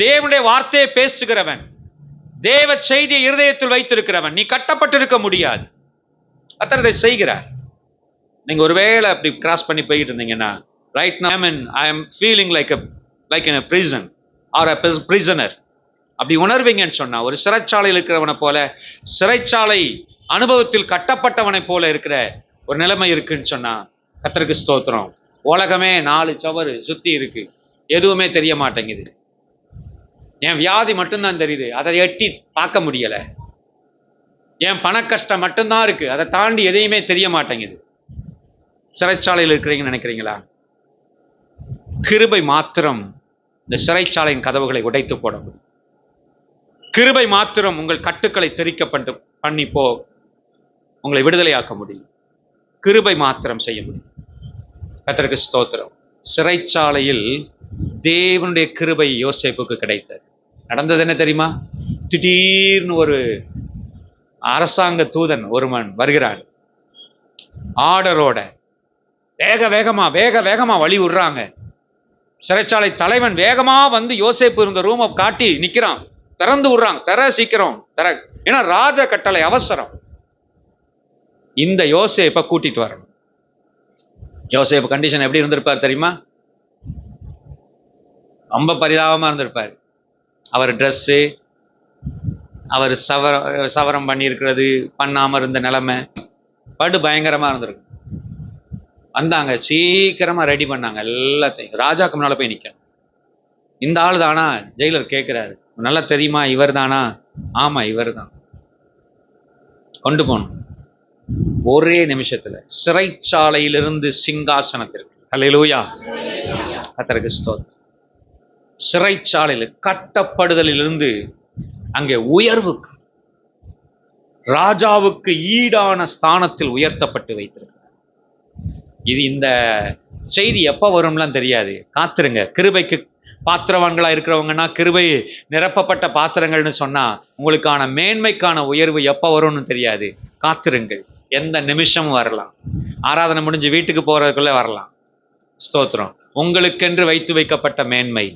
தேவனுடைய வார்த்தையை பேசுகிறவன், தேவ செய்தியை இருதயத்தில் வைத்திருக்கிறவன், நீ கட்டப்பட்டிருக்க முடியாது. அத்தனை செய்கிறார். நீங்க ஒருவேளை அப்படி கிராஸ் பண்ணி போயிட்டு இருந்தீங்கன்னா, right now I am feeling like in a prison or a prisoner, அப்படி உணர்வீங்கன்னு சொன்னா, ஒரு சிறைச்சாலையில் இருக்கிறவனை போல, சிறைச்சாலை அனுபவத்தில் கட்டப்பட்டவனை போல இருக்கிற ஒரு நிலைமை இருக்குன்னு சொன்னா, கர்த்தருக்கு ஸ்தோத்திரம். உலகமே 4 சுவர் சுத்தி இருக்கு, எதுவுமே தெரிய மாட்டேங்குது. என் வியாதி மட்டும்தான் தெரியுது, அதை எட்டி பார்க்க முடியல. என் பண கஷ்டம் மட்டும்தான் இருக்கு, அதை தாண்டி எதையுமே தெரிய மாட்டேங்குது. சிறைச்சாலையில் இருக்கிறீங்கன்னு நினைக்கிறீங்களா? கிருபை மாத்திரம் இந்த சிறைச்சாலையின் கதவுகளை உடைத்து போட முடியும். கிருபை மாத்திரம் உங்கள் கட்டுக்களை தெரிக்கப்பட்டு பண்ணி உங்களை விடுதலையாக்க முடியும். கிருபை மாத்திரம் செய்ய முடியும். கர்த்தருக்கு ஸ்தோத்திரம். சிறைச்சாலையில் தேவனுடைய கிருபை யோசேப்புக்கு கிடைத்தது. நடந்தது என்ன தெரியுமா? திடீர்னு ஒரு அரசாங்க தூதன் ஒருவன் வருகிறான், ஆர்டரோட வேக வேகமா வழி விடுறாங்க. சிறைச்சாலை தலைவன் வேகமா வந்து யோசேப்பு இருந்த ரூமை காட்டி நிக்கிறான். திறந்து விடுறாங்க, தர சீக்கிரம் தர, ஏன்னா ராஜ கட்டளை, அவசரம். இந்த யோசேப்பை கூட்டிட்டு வரணும். யோசேப்பு கண்டிஷன் எப்படி இருந்திருப்பார் தெரியுமா? ரொம்ப பரிதாபமா இருந்திருப்பார். அவர் ட்ரெஸ்ஸு, அவர் சவரம் பண்ணியிருக்கிறது, பண்ணாம இருந்த நிலைமை படு பயங்கரமா இருந்திருக்கு. வந்தாங்க, சீக்கிரமா ரெடி பண்ணாங்க எல்லாத்தையும். ராஜாக்கு முன்னால போய் நிக்க, இந்த ஆள் தானா? ஜெயிலர் கேட்கிறாரு, நல்லா தெரியுமா இவர் தானா? ஆமா இவர் தான். கொண்டு போகணும். ஒரே நிமிஷத்துல சிறைச்சாலையிலிருந்து சிங்காசனத்திற்கு. ஹல்லேலூயா. கர்த்தருக்கு ஸ்தோத்திரம். சிறைச்சாலையில் கட்டப்படுதலிலிருந்து அங்கே உயர்வுக்கு, ராஜாவுக்கு ஈடான ஸ்தானத்தில் உயர்த்தப்பட்டு வைத்திருக்கிறார். இது இந்த செய்தி எப்ப வரும்லாம் தெரியாது, காத்திருங்க. கிருபைக்கு பாத்திரவான்களா இருக்கிறவங்கன்னா, கிருபை நிரப்பப்பட்ட பாத்திரங்கள்னு சொன்னா உங்களுக்கான மேன்மைக்கான உயர்வு எப்ப வரும்னு தெரியாது. காத்திருங்கள். எந்த நிமிஷமும் வரலாம். ஆராதனை முடிஞ்சு வீட்டுக்கு போறதுக்குள்ள வரலாம். ஸ்தோத்திரம். உங்களுக்கென்று வைத்து வைக்கப்பட்ட மேன்மை,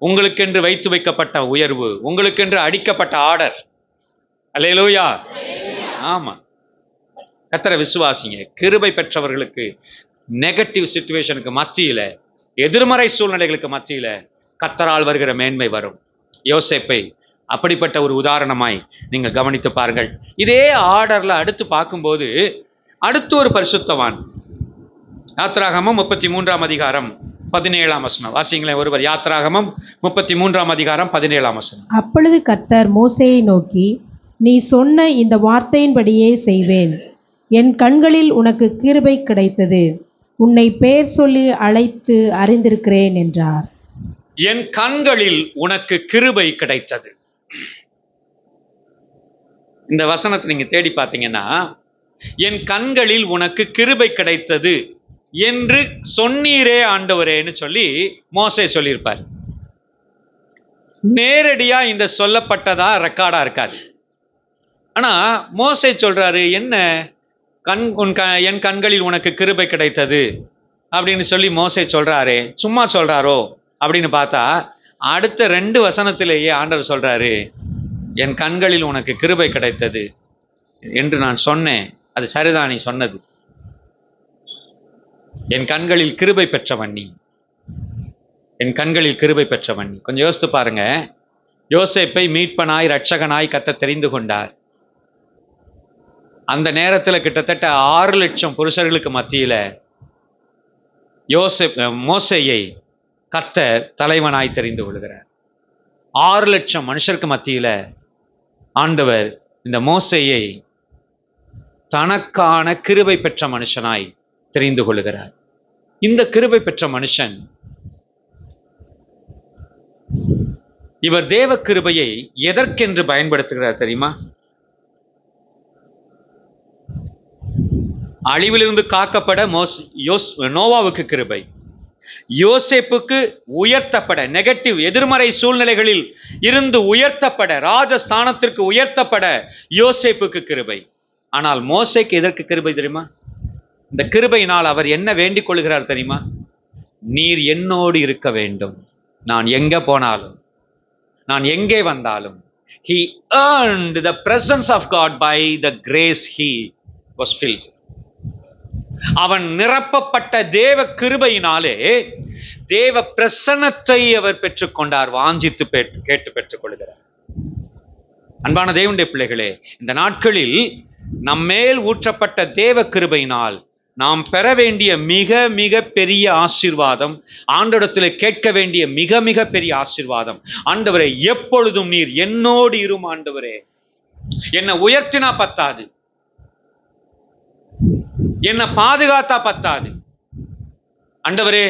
உங்களுக்கென்று வைத்து வைக்கப்பட்ட உயர்வு, உங்களுக்கென்று அடிக்கப்பட்ட ஆர்டர். அல்லேலூயா. ஆமா, கர்த்தரை விசுவாசிங்க. கிருபை பெற்றவர்களுக்கு நெகட்டிவ் சிச்சுவேஷனுக்கு மத்தியில, எதிர்மறை சூழ்நிலைகளுக்கு மத்தியில கர்த்தரால் வருகிற மேன்மை வரும். யோசேப்பை அப்படிப்பட்ட ஒரு உதாரணமாய் நீங்க கவனித்து பாருங்கள். இதே ஆர்டர்ல அடுத்து பார்க்கும்போது அடுத்து ஒரு பரிசுத்தவான், யாத்ராகமம் 33ஆம் அதிகாரம் 17ஆம் வசனம் வாசிங்களேன் ஒருவர். யாத்ராகமம் 33ஆம் அதிகாரம் 17ஆம் வசனம். அப்பொழுது கர்த்தர் மோசேயை நோக்கி, நீ சொன்ன இந்த வார்த்தையின்படியே செய்வேன். என் கண்களில் உனக்கு கிருபை கிடைத்தது, உன்னை பெயர் சொல்லி அழைத்து அறிந்திருக்கிறேன் என்றார். என் கண்களில் உனக்கு கிருபை கிடைத்தது. இந்த வசனத்தை நீங்க தேடி பார்த்தீங்கன்னா, என் கண்களில் உனக்கு கிருபை கிடைத்தது என்று சொன்னீரே ஆண்டவரேன்னு சொல்லி மோசே சொல்லியிருப்பார். நேரடியா இந்த சொல்லப்பட்டதா ரெக்கார்டா இருக்காது. ஆனா மோசே சொல்றாரு, என்ன என் கண்களில் உனக்கு கிருபை கிடைத்தது அப்படின்னு சொல்லி மோசே சொல்றாரு. சும்மா சொல்றாரோ அப்படின்னு பார்த்தா அடுத்த 2 வசனத்திலேயே ஆண்டவர் சொல்றாரு, என் கண்களில் உனக்கு கிருபை கிடைத்தது என்று நான் சொன்னேன். அது சரிதான், நீ சொன்னது. என் கண்களில் கிருபை பெற்றவன் நீ, என் கண்களில் கிருபை பெற்றவன் நீ. கொஞ்சம் யோசித்து பாருங்க. யோசேப்பை மீட்பனாய் இரட்சகனாய் கர்த்தர் தெரிந்து கொண்டார். அந்த நேரத்தில் கிட்டத்தட்ட 6 லட்சம் புருஷர்களுக்கு மத்தியில மோசேயை கர்த்தர் தலைவனாய் தெரிந்து கொள்கிறார். 6 லட்சம் மனுஷருக்கு மத்தியில ஆண்டவர் இந்த மோசேயை தனக்கான கிருபை பெற்ற மனுஷனாய் தெரிந்து கொள்கிறார். இந்த கிருபை பெற்ற மனுஷன் இவர் தேவ கிருபையை எதற்கென்று பயன்படுத்துகிறார் தெரியுமா? அழிவிலிருந்து காக்கப்பட நோவாவுக்கு கிருபை, யோசேப்புக்கு உயர்த்தப்பட, நெகட்டிவ் எதிர்மறை சூழ்நிலைகளில் இருந்து உயர்த்தப்பட, ராஜஸ்தானத்திற்கு உயர்த்தப்பட யோசேப்புக்கு கிருபை. ஆனால் மோசேக்கு எதற்கு கிருபை தெரியுமா? இந்த கிருபையினால் அவர் என்ன வேண்டிக் கொள்கிறார் தெரியுமா? நீர் என்னோடு இருக்க வேண்டும், நான் எங்க போனாலும், நான் எங்கே வந்தாலும். He earned the presence of God by the grace he was filled. அவன் நிரப்பப்பட்ட தேவ கிருபையினாலே தேவ பிரசன்னத்தை அவர் பெற்றுக்கொண்டார், வாஞ்சித்து கேட்டு பெற்றுக் கொள்கிறார். அன்பான தேவனுடைய பிள்ளைகளே, இந்த நாட்களில் நம்மேல் ஊற்றப்பட்ட தேவ கிருபையினால் நாம் பெற வேண்டிய மிக மிக பெரிய ஆசீர்வாதம், ஆண்டவரிடத்தில் கேட்க வேண்டிய மிக மிக பெரிய ஆசீர்வாதம், ஆண்டவரே எப்பொழுதும் நீர் என்னோடு இரும் ஆண்டவரே. என்னை உயர்த்தினா பத்தாது, என்னை பாதுகாத்தா பத்தாது, ஆண்டவரே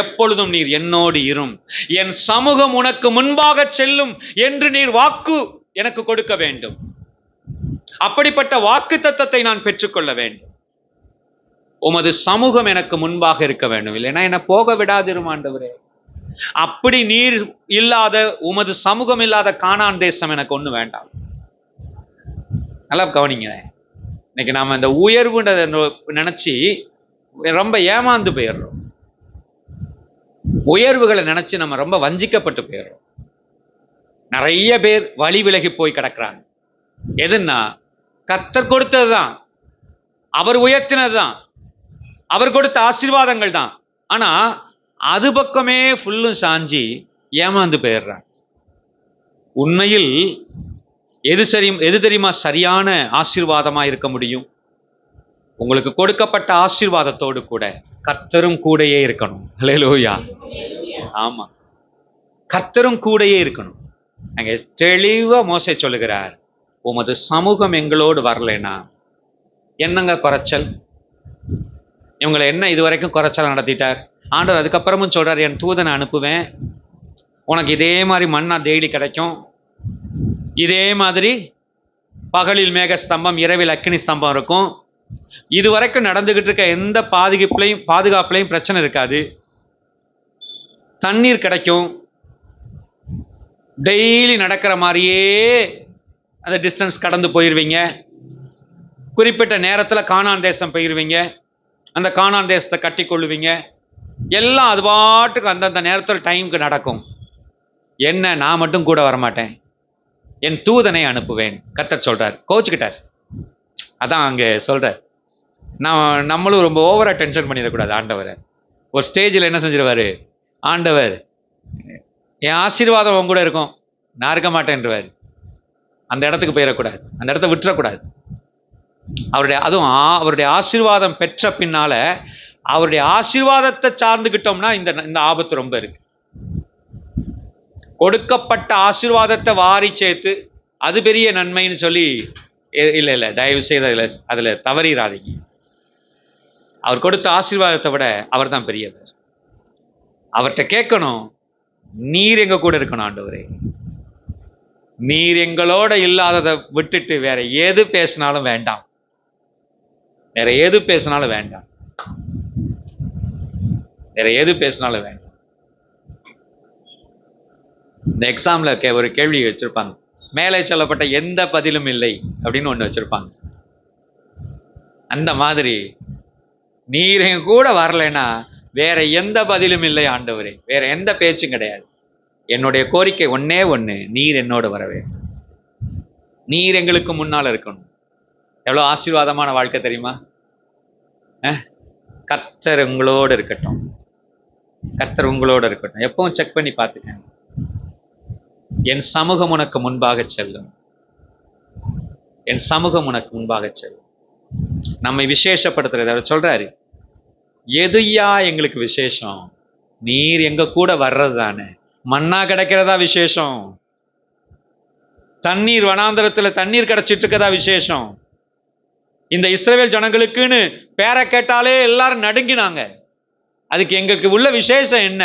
எப்பொழுதும் நீர் என்னோடு இரும், என் சமூகம் உனக்கு முன்பாக செல்லும் என்று நீர் வாக்கு எனக்கு கொடுக்க வேண்டும். அப்படிப்பட்ட வாக்கு தத்தத்தை நான் பெற்றுக்கொள்ள வேண்டும். உமது சமூகம் எனக்கு முன்பாக இருக்க வேண்டும், இல்லைன்னா என்னை போக விடாதிரும் ஆண்டவரே. அப்படி நீர் இல்லாத, உமது சமூகம் இல்லாத கானான் தேசம் எனக்கு ஒண்ணு வேண்டாம். நல்லா கவனிங்க. இன்னைக்கு நாம இந்த உயர்வுன்றதை நினைச்சு ரொம்ப ஏமாந்து போயிடுறோம். உயர்வுகளை நினைச்சு நம்ம ரொம்ப வஞ்சிக்கப்பட்டு போயிடுறோம். நிறைய பேர் வழி விலகி போய் கிடக்குறாங்க. எதுன்னா, கர்த்தர் கொடுத்ததுதான், அவர் உயர்த்தினதுதான், அவர் கொடுத்த ஆசீர்வாதங்கள் தான். ஆனா அது பக்கமே ஃபுல்லும் சாஞ்சி ஏமாந்து போயிடுறாங்க. உண்மையில் எது தெரியுமா சரியான ஆசீர்வாதமா இருக்க முடியும்? உங்களுக்கு கொடுக்கப்பட்ட ஆசீர்வாதத்தோடு கூட கர்த்தரும் கூடயே இருக்கணும். ஹல்லேலூயா. ஆமா, கர்த்தரும் கூடயே இருக்கணும். அங்க தெளிவா மோசே சொல்லுகிறார், உமது சமூகம் எங்களோடு வரலைன்னா என்னங்க குறைச்சல்? இவங்களை என்ன இதுவரைக்கும் குறைச்சல் நடத்திட்டார் ஆண்டவர். அதுக்கப்புறமும் சொல்றார், என் தூதனை அனுப்புவேன், உனக்கு இதே மாதிரி மண்ணா டெய்லி கிடைக்கும், இதே மாதிரி பகலில் மேக ஸ்தம்பம், இரவில் அக்கினி ஸ்தம்பம் இருக்கும். இதுவரைக்கும் நடந்துகிட்டு இருக்க எந்த பாதுகாப்புலையும் பிரச்சனை இருக்காது. தண்ணீர் கிடைக்கும், டெய்லி நடக்கிற மாதிரியே அந்த டிஸ்டன்ஸ் கடந்து போயிடுவீங்க. குறிப்பிட்ட நேரத்தில் கானான் தேசம் போயிடுவீங்க, அந்த கானான் தேசத்தை கட்டி கொள்ளுவீங்க. எல்லாம் அது பாட்டுக்கு அந்தந்த நேரத்தில் டைமுக்கு நடக்கும். என்ன, நான் மட்டும் கூட வரமாட்டேன், என் தூதனை அனுப்புவேன் கர்த்தர் சொல்றார். கோச்சுக்கிட்டார். அதான் அங்க சொல்றார். நம்மளும் ரொம்ப ஓவரா டென்ஷன் பண்ணிடக்கூடாது ஆண்டவரை. ஒரு ஸ்டேஜில் என்ன செஞ்சிருவாரு ஆண்டவர், என் ஆசீர்வாதம் உன் கூட இருக்கும், நான் இருக்க மாட்டேன்றவார். அந்த இடத்துக்கு போயிடக்கூடாது, அந்த இடத்த விட்டுறக்கூடாது. அவருடைய ஆசீர்வாதம் பெற்ற பின்னால அவருடைய ஆசீர்வாதத்தை சார்ந்துகிட்டோம்னா இந்த ஆபத்து ரொம்ப இருக்கு. கொடுக்கப்பட்ட ஆசீர்வாதத்தை வாரி சேர்த்து அது பெரிய நன்மைன்னு சொல்லி இல்ல தயவு செய்து அதுல தவறிடாதீங்க. அவர் கொடுத்த ஆசீர்வாதத்தை விட அவர் தான் பெரியவர். அவர்கிட்ட கேட்கணும், நீர் எங்க கூட இருக்கணும் ஆண்டவரே, நீர் எங்களோட இல்லாததை விட்டுட்டு வேற எது பேசினாலும் வேண்டாம், வேற எது பேசினாலும் வேண்டாம். வேற எது பேசினாலும் வேண்டாம். இந்த எக்ஸாம்ல ஒரு கேள்வி வச்சிருப்பாங்க, மேலே சொல்லப்பட்ட எந்த பதிலும் இல்லை அப்படின்னு ஒண்ணு வச்சிருப்பாங்க. அந்த மாதிரி நீர் எங்க கூட வரலைன்னா வேற எந்த பதிலும் இல்லை ஆண்டவரே, வேற எந்த பேச்சும் கிடையாது. என்னுடைய கோரிக்கை ஒன்னே ஒண்ணு, நீர் என்னோட வரவே, நீர் எங்களுக்கு முன்னால இருக்கணும். எவ்வளவு ஆசீர்வாதமான வாழ்க்கை தெரியுமா? கர்த்தர் உங்களோட இருக்கட்டும், கர்த்தர் உங்களோட இருக்கட்டும். எப்பவும் செக் பண்ணி பார்த்துக்கங்க. என் சமூகம் உனக்கு முன்பாக செல்லும், என் சமூகம் உனக்கு முன்பாக செல்லும். நம்மை விசேஷப்படுத்துறது அவர் சொல்றாரு, எதுயா எங்களுக்கு விசேஷம்? நீர் எங்க கூட வர்றது தானே. மண்ணா கிடைக்கிறதா விசேஷம்? தண்ணீர் வனாந்தரத்துல தண்ணீர் கிடைச்சிட்டு இருக்கதா விசேஷம்? இந்த இஸ்ரவேல் ஜனங்களுக்குன்னு பேரை கேட்டாலே எல்லாரும் நடுங்கினாங்க. அதுக்கு எங்களுக்கு உள்ள விசேஷம் என்ன?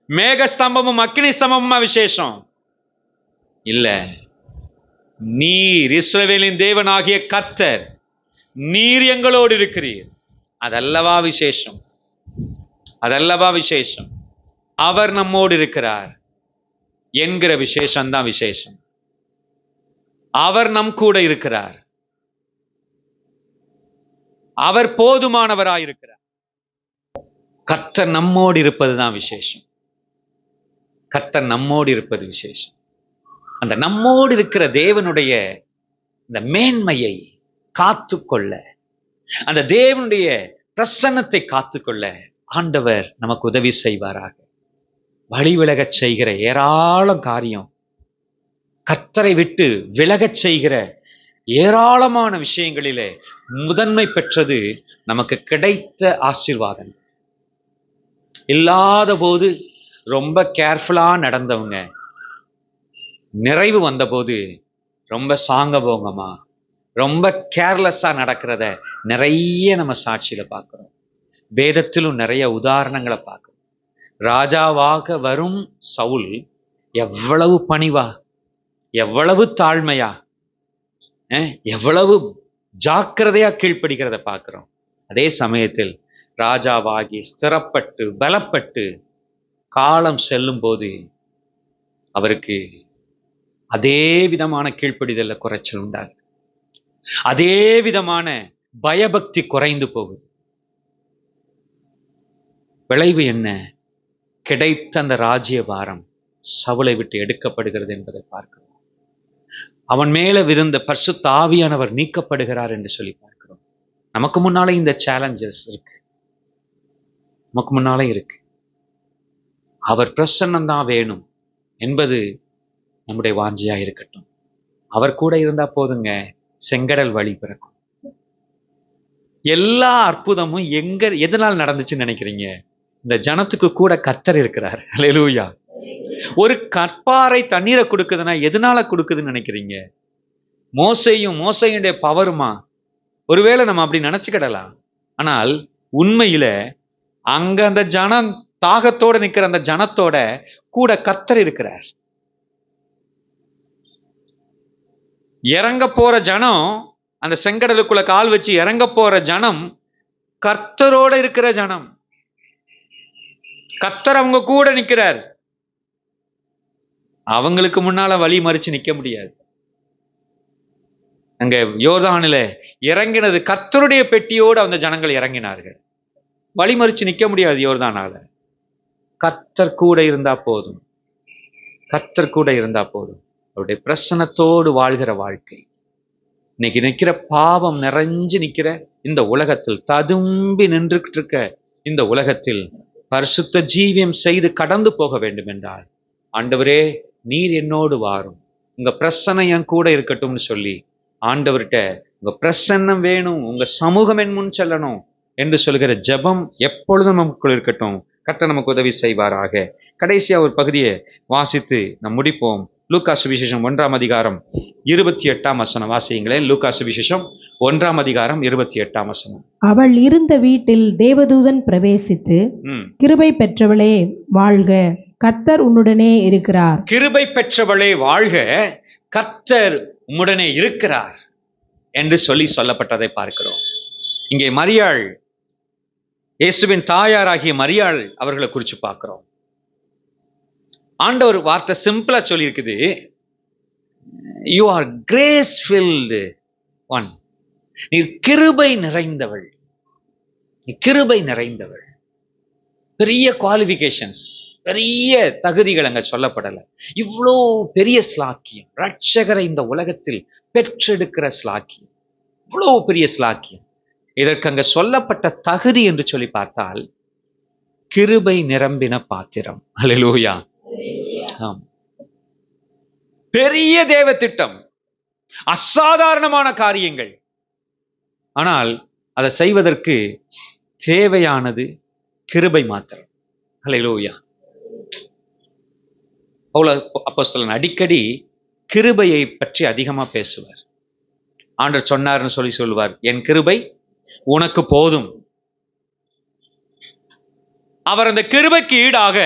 மேகஸ்தம்பமும் அக்கினி ஸ்தம்பமுமா விசேஷம்? இல்ல, நீர் இஸ்ரவேலின் தேவனாகிய கர்த்தர், நீர் எங்களோடு இருக்கிறீர், அதல்லவா விசேஷம், அதல்லவா விசேஷம். அவர் நம்மோடு இருக்கிறார் என்கிற விசேஷம்தான் விசேஷம். அவர் நம் கூட இருக்கிறார், அவர் போதுமானவராயிருக்கிறார். கர்த்தர் நம்மோடு இருப்பதுதான் விசேஷம், கர்த்தர் நம்மோடு இருப்பது விசேஷம். அந்த நம்மோடு இருக்கிற தேவனுடைய இந்த மேன்மையை காத்துக்கொள்ள, அந்த தேவனுடைய பிரசன்னத்தை காத்துக்கொள்ள ஆண்டவர் நமக்கு உதவி செய்வாராக. வழி விலகச் செய்கிற ஏராளம் காரியம், கர்த்தரை விட்டு விலகச் செய்கிற ஏராளமான விஷயங்களிலே முதன்மை பெற்றது நமக்கு கிடைத்த ஆசீர்வாதம். இல்லாத போது ரொம்ப கேர்ஃபுல்லா நடந்தவங்க, நிறைவு வந்தபோது ரொம்ப சாங்கபோங்கமா, ரொம்ப கேர்லெஸ்ஸா நடக்கிறத நிறைய நம்ம சாட்சியில பார்க்கிறோம். வேதத்திலும் நிறைய உதாரணங்களை பார்க்கிறோம். ராஜாவாக வரும் சவுல் எவ்வளவு பணிவா, எவ்வளவு தாழ்மையா, எவ்வளவு ஜாக்கிரதையா கீழ்ப்படுகிறத பார்க்கிறோம். அதே சமயத்தில் ராஜாவாகி ஸ்திரப்பட்டு பலப்பட்டு காலம் செல்லும் போது அவருக்கு அதே விதமான கீழ்ப்படிதல்ல குறைச்சல் உண்டாகுது, அதே விதமான பயபக்தி குறைந்து போகுது. விளைவு என்ன? கிடைத்த அந்த ராஜ்ய பாரம் சவுலை விட்டு எடுக்கப்படுகிறது என்பதை பார்க்கிறோம். அவன் மேல விழுந்த பரிசுத்த ஆவியானவர் நீக்கப்படுகிறார் என்று சொல்லி பார்க்கிறோம். நமக்கு முன்னாலே இந்த சேலஞ்சஸ் இருக்கு, நமக்கு முன்னாலே இருக்கு. அவர் பிரசன்னம் தான் வேணும் என்பது நம்முடைய வாஞ்சியா இருக்கட்டும். அவர் கூட இருந்தா போதுங்க, செங்கடல் வழி பிறக்கும். எல்லா அற்புதமும் எதனால் நடந்துச்சுன்னு நினைக்கிறீங்க? இந்த ஜனத்துக்கு கூட கர்த்தர் இருக்கிறார். அல்லேலூயா. ஒரு கற்பாறை தண்ணீரை கொடுக்குதுன்னா எதனால கொடுக்குதுன்னு நினைக்கிறீங்க? மோசையுடைய பவருமா? ஒருவேளை நம்ம அப்படி நினைச்சுக்கிடலாம். ஆனால் உண்மையில அங்க அந்த ஜனம் தாகத்தோட நிக்கிற அந்த ஜனத்தோட கூட கர்த்தர் இருக்கிறார். இறங்க போற ஜனம், அந்த செங்கடலுக்குள்ள கால் வச்சு இறங்க போற ஜனம் கர்த்தரோட இருக்கிற ஜனம். கர்த்தர் அவங்க கூட நிக்கிறார். அவங்களுக்கு முன்னால வழி மறிச்சு நிக்க முடியாது. அங்க யோர்தானில இறங்கினது கர்த்தருடைய பெட்டியோடு அந்த ஜனங்கள் இறங்கினார்கள். வழி மறிச்சு நிக்க முடியாது யோர்தானால. கர்த்தர் கூட இருந்தா போதும், கர்த்தர் கூட இருந்தா போதும். அவருடைய பிரசன்னத்தோடு வாழ்கிற வாழ்க்கை. இன்னைக்கு நிக்கிற பாவம் நிறைஞ்சு நிக்கிற இந்த உலகத்தில், ததும்பி நின்றுகிட்டு இருக்க இந்த உலகத்தில் பரிசுத்த ஜீவியம் செய்து கடந்து போக வேண்டும் என்றால், ஆண்டவரே நீர் என்னோடு வாரும், உங்க பிரசன்னம் என் கூட இருக்கட்டும்னு சொல்லி ஆண்டவர்கிட்ட உங்க பிரசன்னம் வேணும், உங்க சமூகம் என் முன் செல்லணும் என்று சொல்கிற ஜெபம் எப்பொழுதும் நமக்குள் இருக்கட்டும். கர்த்தர் நமக்கு உதவி செய்வாராக. கடைசியா ஒரு பகுதியை வாசித்து நாம் முடிப்போம். லூக்கா சுவிசேஷம் 1ஆம் அதிகாரம் 28ஆம் வசனம் வாசியுங்களேன். லூக்கா சுவிசேஷம் 1ஆம் அதிகாரம் 28ஆம் வசனம். அவள் இருந்த வீட்டில் தேவதூதன் பிரவேசித்து, கிருபை பெற்றவளே வாழ்க, கர்த்தர் உன்னுடனே இருக்கிறார். கிருபை பெற்றவளே வாழ்க, கர்த்தர் உம்முடனே இருக்கிறார் என்று சொல்லப்பட்டதை பார்க்கிறோம். இங்கே மரியாள் இயேசுவின் தாயாராகிய மரியாள் அவர்களை குறித்து பார்க்கிறோம். ஆண்டவர் வார்த்தை சிம்பிளா சொல்லியிருக்குது, you are grace filled one. நீர் கிருபை நிறைந்தவள், கிருபை நிறைந்தவள். பெரிய குவாலிஃபிகேஷன்ஸ், பெரிய தகுதிகள் அங்க சொல்லப்படலை. இவ்வளோ பெரிய ஸ்லாக்கியம், ரட்சகரை இந்த உலகத்தில் பெற்றெடுக்கிற ஸ்லாக்கியம், இவ்வளோ பெரிய ஸ்லாக்கியம். இதற்கு அங்க சொல்லப்பட்ட தகுதி என்று சொல்லி பார்த்தால் கிருபை நிரம்பின பாத்திரம். அல்லேலூயா. ஆம். பெரிய தேவ திட்டம், அசாதாரணமான காரியங்கள். ஆனால் அதை செய்வதற்கு தேவையானது கிருபை மாத்திரம். அல்லேலூயா. பவுல் அப்போஸ்தலன் அடிக்கடி கிருபையை பற்றி அதிகமா பேசுவார். ஆண்டவர் சொன்னார்னு சொல்லுவார், என் கிருபை உனக்கு போதும். அவர் அந்த கிருபைக்கு ஈடாக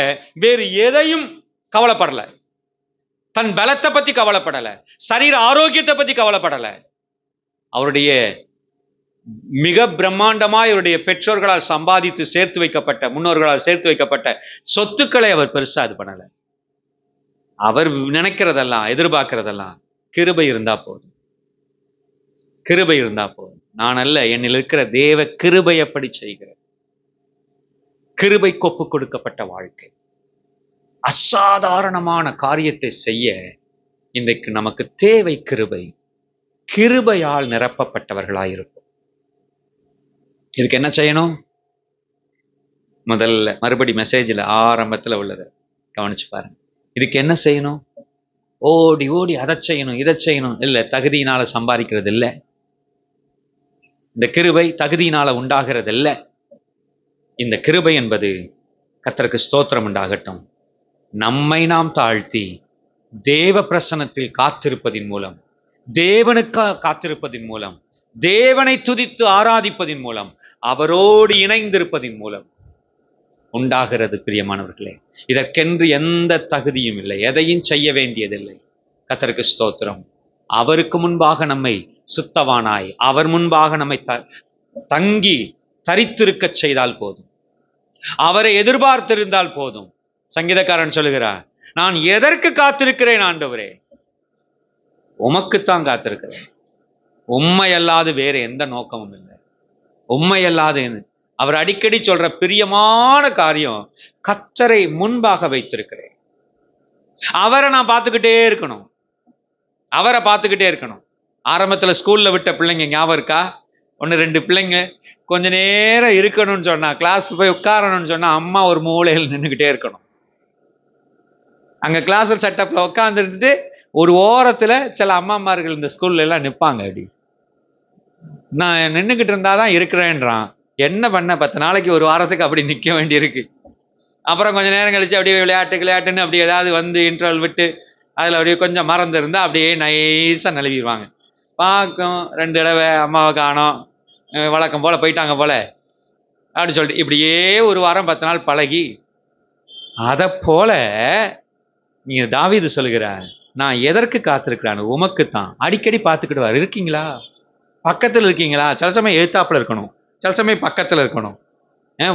வேறு எதையும் கவலைப்படல. தன் பலத்தை பத்தி கவலைப்படல, சரீர ஆரோக்கியத்தை பத்தி கவலைப்படல. அவருடைய மிக பிரம்மாண்டமாய் அவருடைய பெற்றோர்களால் சம்பாதித்து சேர்த்து வைக்கப்பட்ட, முன்னோர்களால் சேர்த்து வைக்கப்பட்ட சொத்துக்களை அவர் பெருசா இது பண்ணல. அவர் நினைக்கிறதெல்லாம், எதிர்பார்க்கிறதெல்லாம் கிருபை இருந்தா போதும், கிருபை இருந்தா போதும். நான் அல்ல, என்னில் இருக்கிற தேவ கிருபை எப்படி செய்கிறது. கிருபை கொப்பு கொடுக்கப்பட்ட வாழ்க்கை, அசாதாரணமான காரியத்தை செய்ய இன்றைக்கு நமக்கு தேவை கிருபை. கிருபையால் நிரப்பப்பட்டவர்களாயிருப்போம். இதுக்கு என்ன செய்யணும்? முதல்ல மறுபடி மெசேஜில் ஆரம்பத்தில் உள்ளதை கவனிச்சு பாருங்க. இதுக்கு என்ன செய்யணும்? ஓடி ஓடி அதை செய்யணும் இதை செய்யணும் இல்லை, தகுதியினால சம்பாதிக்கிறது இல்லை. இந்த கிருபை தகுதியினால உண்டாகிறது இல்லை. இந்த கிருபை என்பது, கர்த்தருக்கு ஸ்தோத்திரம் உண்டாகட்டும், நம்மை நாம் தாழ்த்தி தேவ பிரசன்னத்தில் காத்திருப்பதின் மூலம், தேவனுக்காக காத்திருப்பதின் மூலம், தேவனை துதித்து ஆராதிப்பதின் மூலம், அவரோடு இணைந்திருப்பதின் மூலம் உண்டாகிறது. பிரியமானவர்களே, இதற்கென்று எந்த தகுதியும் இல்லை, எதையும் செய்ய வேண்டியதில்லை. கர்த்தருக்கு ஸ்தோத்திரம். அவருக்கு முன்பாக நம்மை சுத்தவானாய், அவர் முன்பாக நம்மை தங்கி தரித்திருக்க செய்தால் போதும், அவரை எதிர்பார்த்திருந்தால் போதும். சங்கீதக்காரன் சொல்லுகிறார், நான் எதற்கு காத்திருக்கிறேன் ஆண்டவரே? உமக்குத்தான் காத்திருக்கிறேன். உம்மை அல்லாது வேற எந்த நோக்கமும் இல்லை. உம்மை அல்லாது அவர் அடிக்கடி சொல்ற பிரியமான காரியம், கர்த்தரை முன்பாக வைத்திருக்கிறேன். அவரை நான் பார்த்துக்கிட்டே இருக்கணும், அவரை பார்த்துக்கிட்டே இருக்கணும். ஆரம்பத்தில் ஸ்கூல்ல விட்ட பிள்ளைங்க ஞாபகம் இருக்கா? 1-2 பிள்ளைங்க கொஞ்ச நேரம் இருக்கணும்னு சொன்னா, கிளாஸ் போய் உட்காரணும்னு சொன்னா, அம்மா ஒரு மூலையில் நின்றுக்கிட்டே இருக்கணும். அங்க கிளாஸ் செட்டப்ல உட்காந்துட்டு ஒரு ஓரத்துல சில அம்மாமார்கள் இந்த ஸ்கூல்ல எல்லாம் நிற்பாங்க. அப்படி நான் நின்றுக்கிட்டு இருந்தாதான் இருக்கிறேன்றான். என்ன பண்ண, 10 நாளைக்கு ஒரு வாரத்துக்கு அப்படி நிற்க வேண்டியிருக்கு. அப்புறம் கொஞ்சம் நேரம் கழிச்சு அப்படியே விளையாட்டுன்னு அப்படி ஏதாவது வந்து இன்டர்வல் விட்டு அதில் அப்படியே கொஞ்சம் மறந்து இருந்தால் அப்படியே நைஸாக நழுவிடுவாங்க. பார்க்கும் 2 தடவை அம்மாவை காணோம், வழக்கம் போல் போயிட்டாங்க போல அப்படின்னு சொல்லிட்டு இப்படியே ஒரு வாரம் 10 நாள் பழகி, அதை போல நீங்க தாவீது சொல்லுகிறார், நான் எதற்கு காத்திருக்கிறான்? உமக்குத்தான். அடிக்கடி பார்த்துக்கிடுவார். இருக்கீங்களா? பக்கத்தில் இருக்கீங்களா? சில சமயம் எழுத்தாப்புல இருக்கணும், சில சமயம் பக்கத்தில் இருக்கணும்,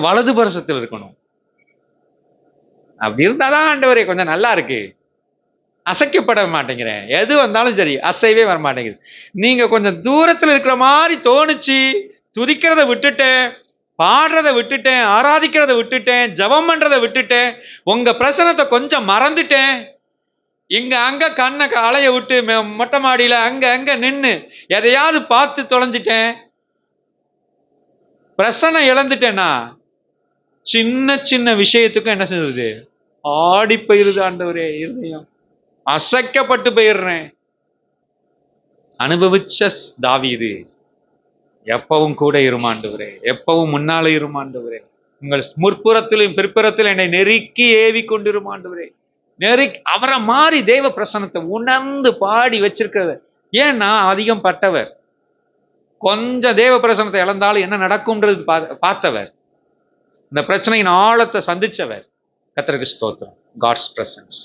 வலது பரசத்தில் இருக்கணும். அப்படி இருந்தாதான் ஆண்டவரே கொஞ்சம் நல்லா இருக்கு. அசைக்கப்பட மாட்டேங்கிறேன், எது வந்தாலும் சரி அசைவே வர மாட்டேங்குது. நீங்க கொஞ்சம் தூரத்தில் இருக்கிற மாதிரி தோணுச்சு, துதிக்கிறத விட்டுட்டேன், பாடுறதை விட்டுட்டேன், ஆராதிக்கிறத விட்டுட்டேன், ஜெபம் பண்றதை விட்டுட்டேன், உங்க பிரசனத்தை கொஞ்சம் மறந்துட்டேன், இங்க அங்க கண்ணை அலைய விட்டு மொட்டை மாடியில அங்க அங்க நின்று எதையாவது பார்த்து தொலைஞ்சிட்டேன், பிரசனம் இழந்துட்டேன்னா சின்ன சின்ன விஷயத்துக்கும் என்ன செய்யுது? ஆடி போயிருது ஆண்டவரே, இருதயம் அசைக்கப்பட்டு போயிடுறேன். அனுபவிச்ச தாவீது எப்பவும் கூட இருமாண்டவரே, எப்பவும் முன்னாலே இருமாண்டவரே, உங்கள் முற்புறத்திலும் பிற்புறத்திலும் என்னை நெருக்கி ஏவி கொண்டிருமாண்டவரே. அவரை மாறி தேவ பிரசன்னத்தை உணர்ந்து பாடி வச்சிருக்கிறது. ஏன்னா அதிகம் பட்டவர், கொஞ்சம் தேவ பிரசன்னத்தை இழந்தாலும் என்ன நடக்கும்ன்றது பார்த்தவர், இந்த பிரச்சனையின் ஆழத்தை சந்திச்சவர். கர்த்தருக்கு ஸ்தோத்திரம். காட்ஸ் பிரசன்ஸ்,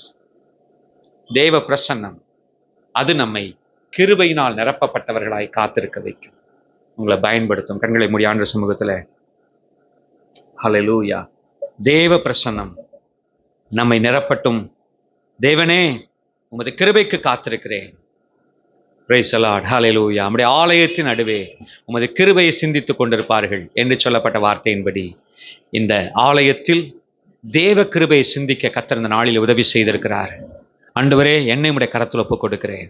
தேவ பிரசன்னம், அது நம்மை கிருபையினால் நிரப்பப்பட்டவர்களாய் காத்திருக்க வைக்கும், உங்களை பயன்படுத்தும். கண்களை மூடி ஆண்டவர் சமூகத்துல ஹல்லேலூயா. தேவ பிரசன்னம் நம்மை நிரப்பட்டும். தேவனே, உமது கிருபைக்கு காத்திருக்கிறேன். Praise the lord. ஹல்லேலூயா. நம்முடைய ஆலயத்தின் நடுவே உமது கிருபையை சிந்தித்துக் கொண்டிருப்பார்கள் என்று சொல்லப்பட்ட வார்த்தையின்படி இந்த ஆலயத்தில் தேவ கிருபையை சிந்திக்க கர்த்தர் இந்த நாளில் உதவி செய்திருக்கிறார். ஆண்டவரே, என்னை உம்முடைய கரத்தில் ஒப்புக் கொடுக்கிறேன்.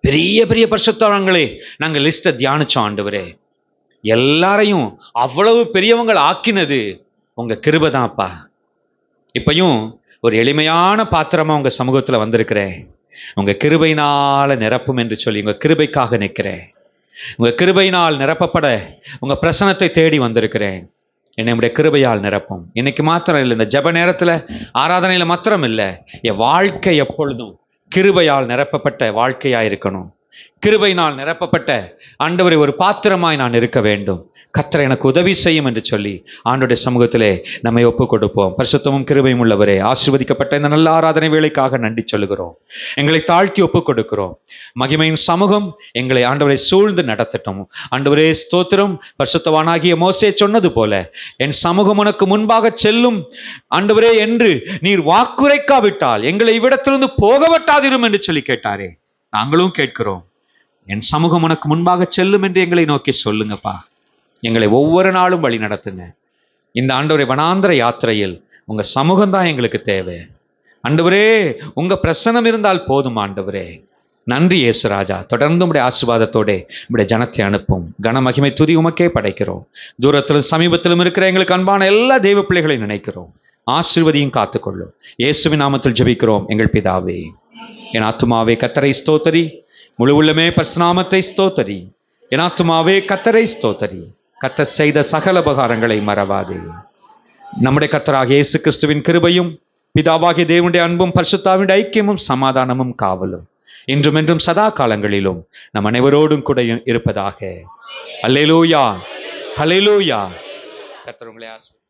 பெரிய பெரிய பரிசுத்தவான்களே நாங்கள் லிஸ்ட்டை தியானிச்சோம். ஆண்டவரே, எல்லாரையும் அவ்வளவு பெரியவங்கள் ஆக்கினது உங்க கிருபை தான்ப்பா. இப்பயும் ஒரு எளிமையான பாத்திரமா உங்க சமூகத்துல வந்திருக்கிறேன். உங்க கிருபையினால நிரப்பும் என்று சொல்லி உங்க கிருபைக்காக நிற்கிறேன். உங்க கிருபையினால் நிரப்பப்பட உங்க பிரசனத்தை தேடி வந்திருக்கிறேன். என்னை உடைய கிருபையால் நிரப்பும். இன்னைக்கு மாத்திரம் இல்லை, இந்த ஜெப நேரத்துல ஆராதனையில மாத்திரம் இல்லை, என் வாழ்க்கை எப்பொழுதும் கிருபையால் நிரப்பப்பட்ட வாழ்க்கையா இருக்கணும். கிருபையினால் நிரப்பப்பட்ட ஆண்டவரை ஒரு பாத்திரமாய் நான் இருக்க வேண்டும். கர்த்தர் எனக்கு உதவி செய்யும் என்று சொல்லி ஆண்டவருடைய சமூகத்திலே நம்மை ஒப்புக் கொடுப்போம். பரிசுத்தமும் கிருபையும் உள்ளவரே, ஆசீர்வதிக்கப்பட்ட இந்த நல்ல ஆராதனை வேளைக்காக நன்றி சொல்லுகிறோம். எங்களை தாழ்த்தி ஒப்புக் கொடுக்கிறோம். மகிமையின் சமூகம் எங்களை ஆண்டவரை சூழ்ந்து நடத்தட்டும். ஆண்டவரே ஸ்தோத்திரம். பரிசுத்தவானாகிய மோசே சொன்னது போல, என் சமூகம் உனக்கு முன்பாக செல்லும் ஆண்டவரே என்று நீர் வாக்குரைக்காவிட்டால் எங்களை இவ்விடத்திலிருந்து போகவட்டாதிரும் என்று சொல்லி கேட்டாரே, நாங்களும் கேட்கிறோம். என் சமூகம் உனக்கு முன்பாக செல்லும் என்று எங்களை நோக்கி சொல்லுங்கப்பா. எங்களை ஒவ்வொரு நாளும் வழி நடத்துங்க. இந்த ஆண்டவரே வனாந்திர யாத்திரையில் உங்க சமூகம் தான் எங்களுக்கு தேவை. ஆண்டவரே, உங்க பிரசன்னம் இருந்தால் போதும். ஆண்டவரே நன்றி இயேசு ராஜா. தொடர்ந்து உடைய ஆசீர்வாதத்தோட உடைய ஜனத்தை அனுப்பும். கன மகிமை துதி உமக்கே படைக்கிறோம். தூரத்திலும் சமீபத்திலும் இருக்கிற எங்களுக்கு அன்பான எல்லா தெய்வ பிள்ளைகளையும் நினைக்கிறோம். ஆசீர்வதியும் காத்துக்கொள்ளும். இயேசுவின் நாமத்தில் ஜெபிக்கிறோம் எங்கள் பிதாவே. என் ஆத்துமாவே கர்த்தரை ஸ்தோத்தரி, முழு உள்ளமே பரிசுநாமத்தை ஸ்தோத்தரி. என் ஆத்துமாவே கர்த்தரை ஸ்தோத்தரி, கர்த்தர் செய்த சகல உபகாரங்களை மறவாதே. நம்முடைய கர்த்தராகிய இயேசு கிறிஸ்துவின் கிருபையும் பிதாவாகிய தேவனுடைய அன்பும் பரிசுத்தாவின் ஐக்கியமும் சமாதானமும் காவலும் இன்றும் என்றும் சதா காலங்களிலும் நம் அனைவரோடும் கூட இருப்பதாக. அல்லேலூயா, அல்லேலூயா. கர்த்தர் உங்களை ஆசீர்வதிப்பார்.